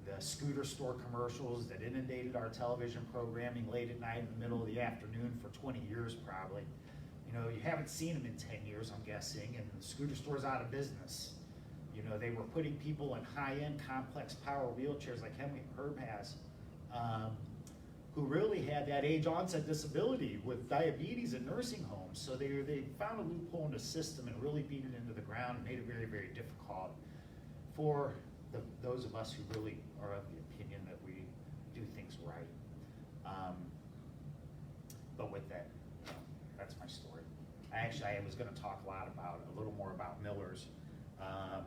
the scooter store commercials that inundated our television programming late at night in the middle of the afternoon for 20 years probably. You know, you haven't seen them in 10 years, I'm guessing, and the scooter store's out of business. You know, they were putting people in high-end complex power wheelchairs like Herb has, who really had that age onset disability with diabetes in nursing homes. So they found a loophole in the system and really beat it into the ground and made it very, very difficult for those of us who really are of the opinion that we do things right. But with that, that's my story. I was going to talk a little more about Millers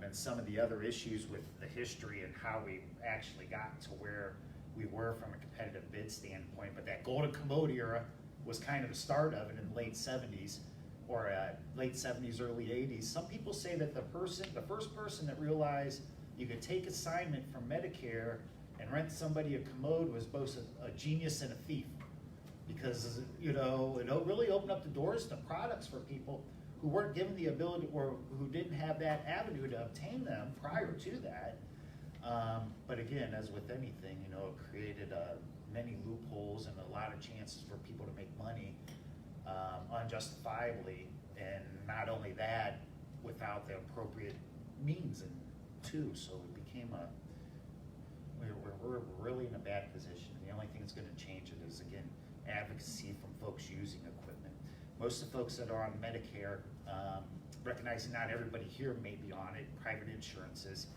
and some of the other issues with the history and how we actually got to where we were from a competitive bid standpoint. But that golden commode era was kind of the start of it in the late 70s, or late 70s, early 80s. Some people say that the first person that realized you could take assignment from Medicare and rent somebody a commode was both a genius and a thief. Because, you know, it really opened up the doors to products for people who weren't given the ability, or who didn't have that avenue to obtain them prior to that. But again, as with anything, you know, it created many loopholes and a lot of chances for people to make money unjustifiably, and not only that, without the appropriate means and too. So it became we're really in a bad position. The only thing that's going to change it is, again, advocacy from folks using equipment. Most of the folks that are on Medicare, recognizing not everybody here may be on it, private insurances,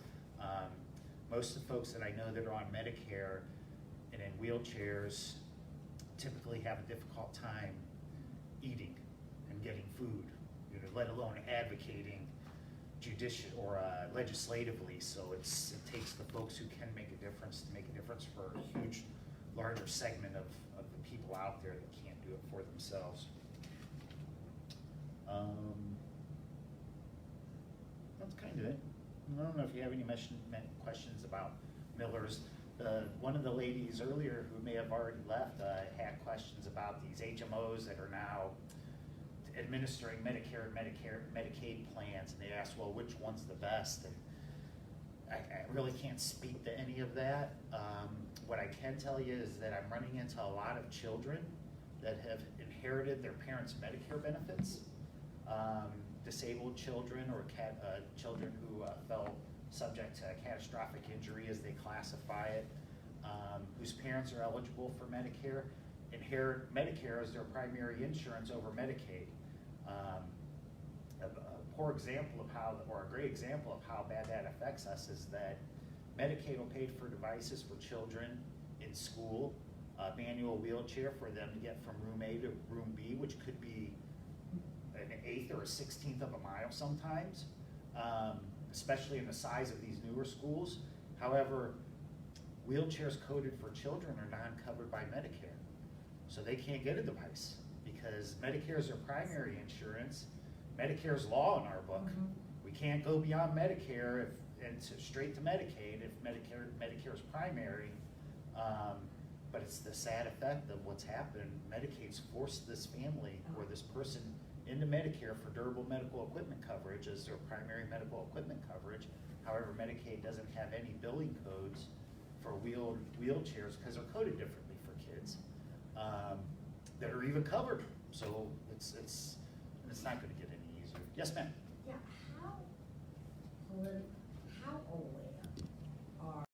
most of the folks that I know that are on Medicare and in wheelchairs typically have a difficult time eating and getting food, you know, let alone advocating legislatively. So it takes the folks who can make a difference to make a difference for a huge, larger segment of the people out there that can't do it for themselves. That's kind of it. I don't know if you have any questions about Millers. One of the ladies earlier, who may have already left, had questions about these HMOs that are now administering Medicare and Medicaid plans, and they asked, well, which one's the best? And I really can't speak to any of that. What I can tell you is that I'm running into a lot of children that have inherited their parents' Medicare benefits, disabled children or children who fell subject to catastrophic injury, as they classify it, whose parents are eligible for Medicare, inherit Medicare as their primary insurance over Medicaid. A poor example of how, or a great example of how bad that affects us is that Medicaid will pay for devices for children in school, a manual wheelchair for them to get from room A to room B, which could be an 1/8 or a 1/16 of a mile sometimes, especially in the size of these newer schools. However, wheelchairs coded for children are non-covered by Medicare. So they can't get a device because Medicare is their primary insurance. Medicare's law in our book. We can't go beyond Medicare straight to Medicaid if Medicare's primary. But it's the sad effect of what's happened. Medicaid's forced this family or this person into Medicare for durable medical equipment coverage as their primary medical equipment coverage. However, Medicaid doesn't have any billing codes for wheelchairs because they're coded differently for kids that are even covered. So it's not going to get any easier. Yes, ma'am. Yeah, how aware are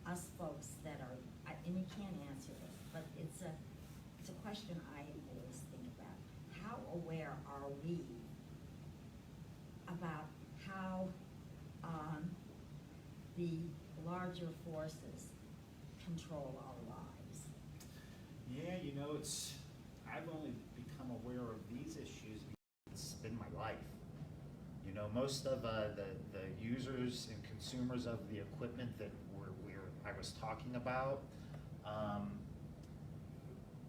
us folks that are, and you can't answer this, but it's a question I always think about. How aware are we about how the larger forces control our lives? Yeah, you know, I've only become aware of these issues because it's been my life. You know, most of the users and consumers of the equipment that I was talking about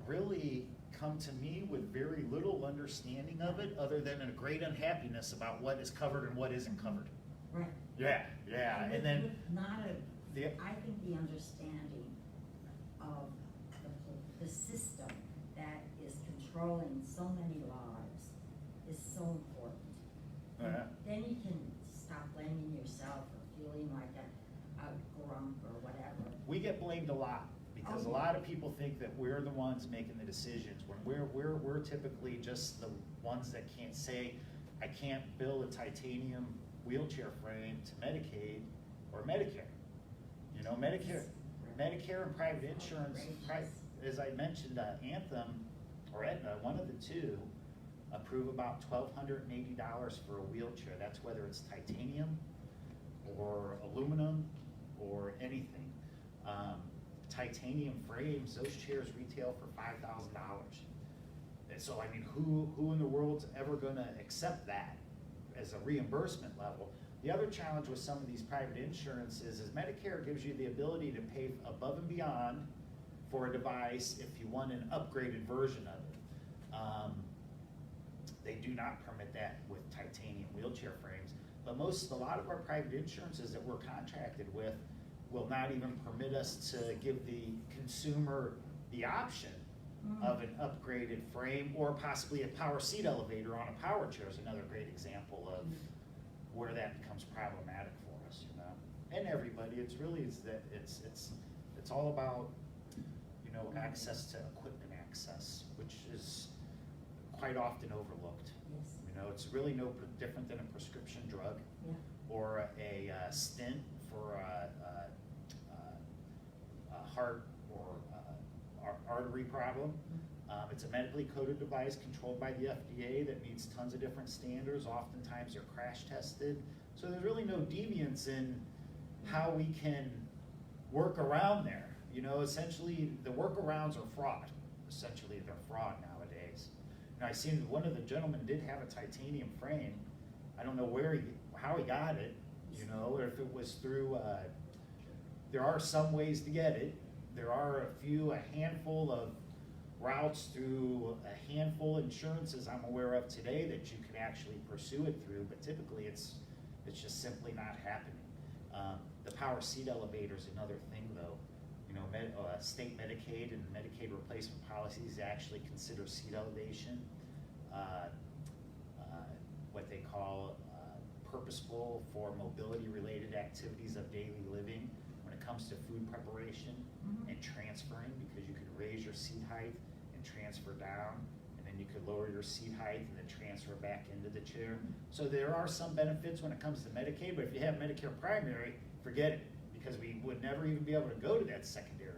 really come to me with very little understanding of it, other than a great unhappiness about what is covered and what isn't covered. Right. Yeah, and then I think the understanding of the system that is controlling so many lives is so important. Then you can stop blaming yourself or feeling like a grump or whatever. We get blamed a lot because a lot of people think that we're the ones making the decisions when we're typically just the ones that can't say, I can't bill a titanium wheelchair frame to Medicaid or Medicare. You know, Medicare and private insurance, as I mentioned, Anthem or Aetna, one of the two, approve about $1,280 for a wheelchair. That's whether it's titanium or aluminum or anything. Titanium frames, those chairs retail for $5,000. And so, I mean, who in the world's ever gonna accept that as a reimbursement level? The other challenge with some of these private insurances is Medicare gives you the ability to pay above and beyond for a device if you want an upgraded version of it. They do not permit that with titanium wheelchair frames, but a lot of our private insurances that we're contracted with will not even permit us to give the consumer the option of an upgraded frame or possibly a power seat elevator on a power chair is another great example of where that becomes problematic for us, you know. And everybody, it's all about, you know, access to equipment access, which is quite often overlooked. Yes. You know, it's really no different than a prescription drug or a stent for a heart or artery problem. It's a medically coded device controlled by the FDA that meets tons of different standards. Oftentimes they're crash tested. So there's really no deviance in how we can work around there. You know, essentially the workarounds are fraud. Essentially they're fraud nowadays. And I seen one of the gentlemen did have a titanium frame. I don't know how he got it, you know, or if it was through, there are some ways to get it. There are a handful of routes through a handful of insurances I'm aware of today that you can actually pursue it through, but typically it's just simply not happening. The power seat elevator is another thing though. You know, state Medicaid and Medicaid replacement policies actually consider seat elevation what they call purposeful for mobility related activities of daily living when it comes to food preparation and transferring, because you can raise your seat height and transfer down, and then and you could lower your seat height and then transfer back into the chair. So there are some benefits when it comes to Medicaid, but if you have Medicare primary, forget it, because we would never even be able to go to that secondary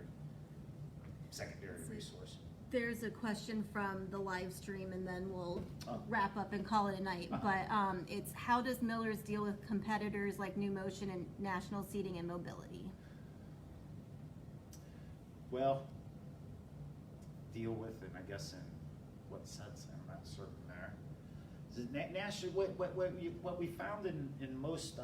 resource. There's a question from the live stream, and then we'll Oh. wrap up and call it a night. But it's, how does Miller's deal with competitors like New Motion and National Seating and Mobility? Well, deal with it, I guess, in what sense? I'm not certain there. National, what we found in most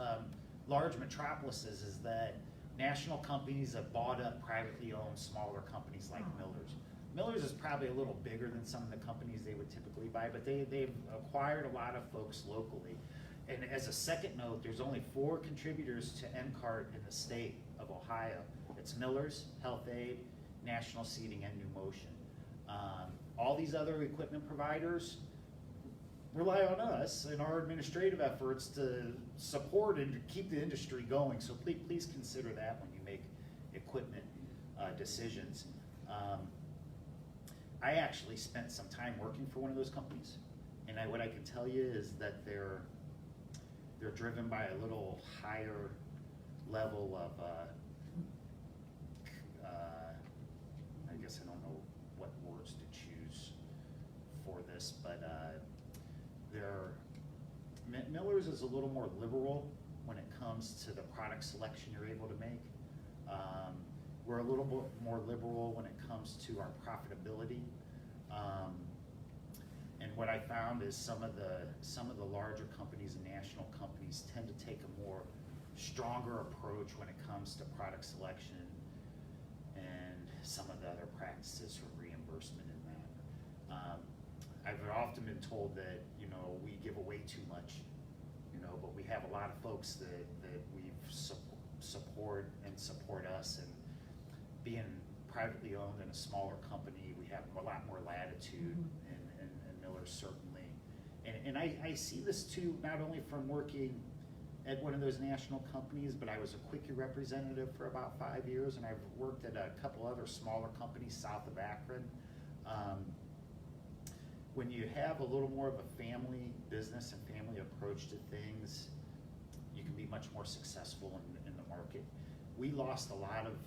large metropolises is that national companies have bought up privately owned smaller companies like Miller's. Miller's is probably a little bigger than some of the companies they would typically buy, but they've acquired a lot of folks locally. And as a second note, there's only 4 contributors to NCART in the state of Ohio. It's Miller's, Health Aid, National Seating, and New Motion. All these other equipment providers rely on us and our administrative efforts to support and to keep the industry going. So please consider that when you make equipment decisions. I actually spent some time working for one of those companies, and what I can tell you is that they're driven by a little higher level of I guess I don't know what words to choose for this, but Miller's is a little more liberal when it comes to the product selection you're able to make. We're a little bit more liberal when it comes to our profitability. And what I found is some of the larger companies and national companies tend to take a more stronger approach when it comes to product selection and some of the other practices for reimbursement in that. I've often been told that, we give away too much, but we have a lot of folks that we've support us, and being privately owned in a smaller company, we have a lot more latitude, and Miller certainly. And I see this too, not only from working at one of those national companies, but I was a Quickie representative for about 5 years, and I've worked at a couple other smaller companies south of Akron. When you have a little more of a family business and family approach to things, you can be much more successful in the market. We lost a lot of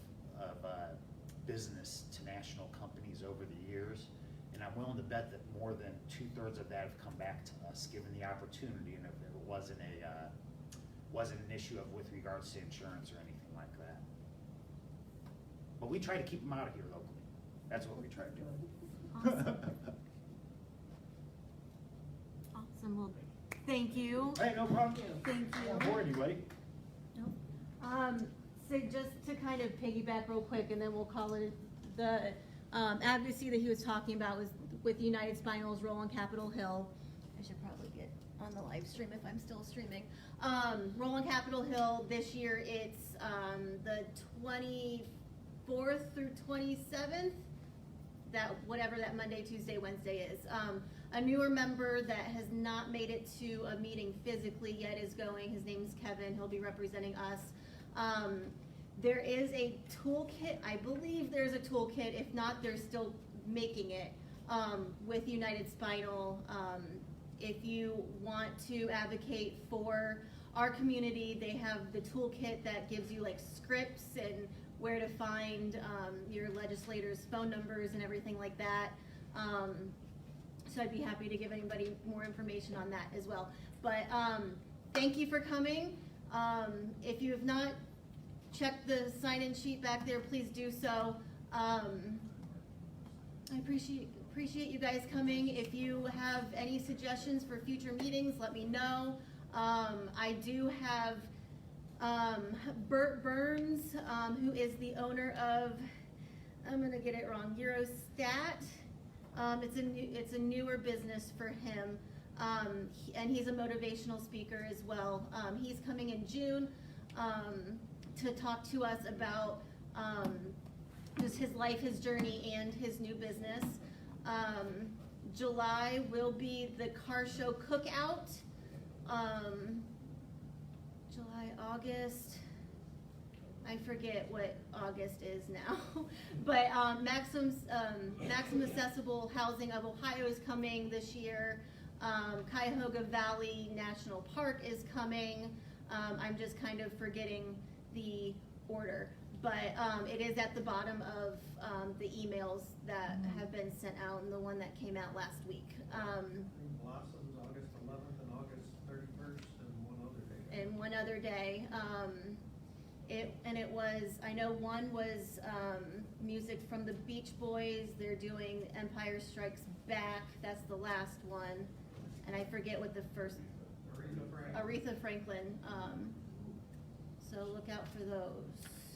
business to national companies over the years, and I'm willing to bet that more than 2/3 of that have come back to us, given the opportunity, and if it wasn't an issue with regards to insurance or anything like that. But we try to keep them out of here locally. That's what we try to do. Awesome. Awesome. Well, thank you. Hey, no problem. Thank you. Don't bore anybody. Nope. So just to kind of piggyback real quick, and then we'll call it, the advocacy that he was talking about was with United Spinal's role on Capitol Hill. I should probably get on the live stream if I'm still streaming. Role on Capitol Hill this year, it's the 24th through 27th, that whatever that Monday, Tuesday, Wednesday is. A newer member that has not made it to a meeting physically yet is going. His name's Kevin. He'll be representing us. There is a toolkit. I believe there's a toolkit. If not, they're still making it with United Spinal. If you want to advocate for our community, they have the toolkit that gives you like scripts and where to find your legislators' phone numbers and everything like that. So I'd be happy to give anybody more information on that as well. But thank you for coming. If you have not checked the sign-in sheet back there, please do so. I appreciate you guys coming. If you have any suggestions for future meetings, let me know. I do have Bert Burns, who is the owner of, I'm gonna get it wrong, Eurostat. It's a newer business for him, and he's a motivational speaker as well. He's coming in June to talk to us about just his life, his journey, and his new business. July will be the car show cookout. July, August. I forget what August is now, but Maximum Accessible Housing of Ohio is coming this year. Cuyahoga Valley National Park is coming. I'm just kind of forgetting the order, but it is at the bottom of the emails that have been sent out, and the one that came out last week. Blossoms August 11th and August 31st and one other day. And one other day. It was, I know one was music from the Beach Boys. They're doing Empire Strikes Back. That's the last one. And I forget what the first, Aretha Franklin. So look out for those.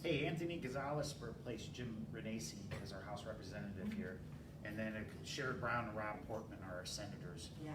Hey, Anthony Gonzalez replaced Jim Renacci as our House Representative here. And then Sherrod Brown and Rob Portman are our senators. Yeah.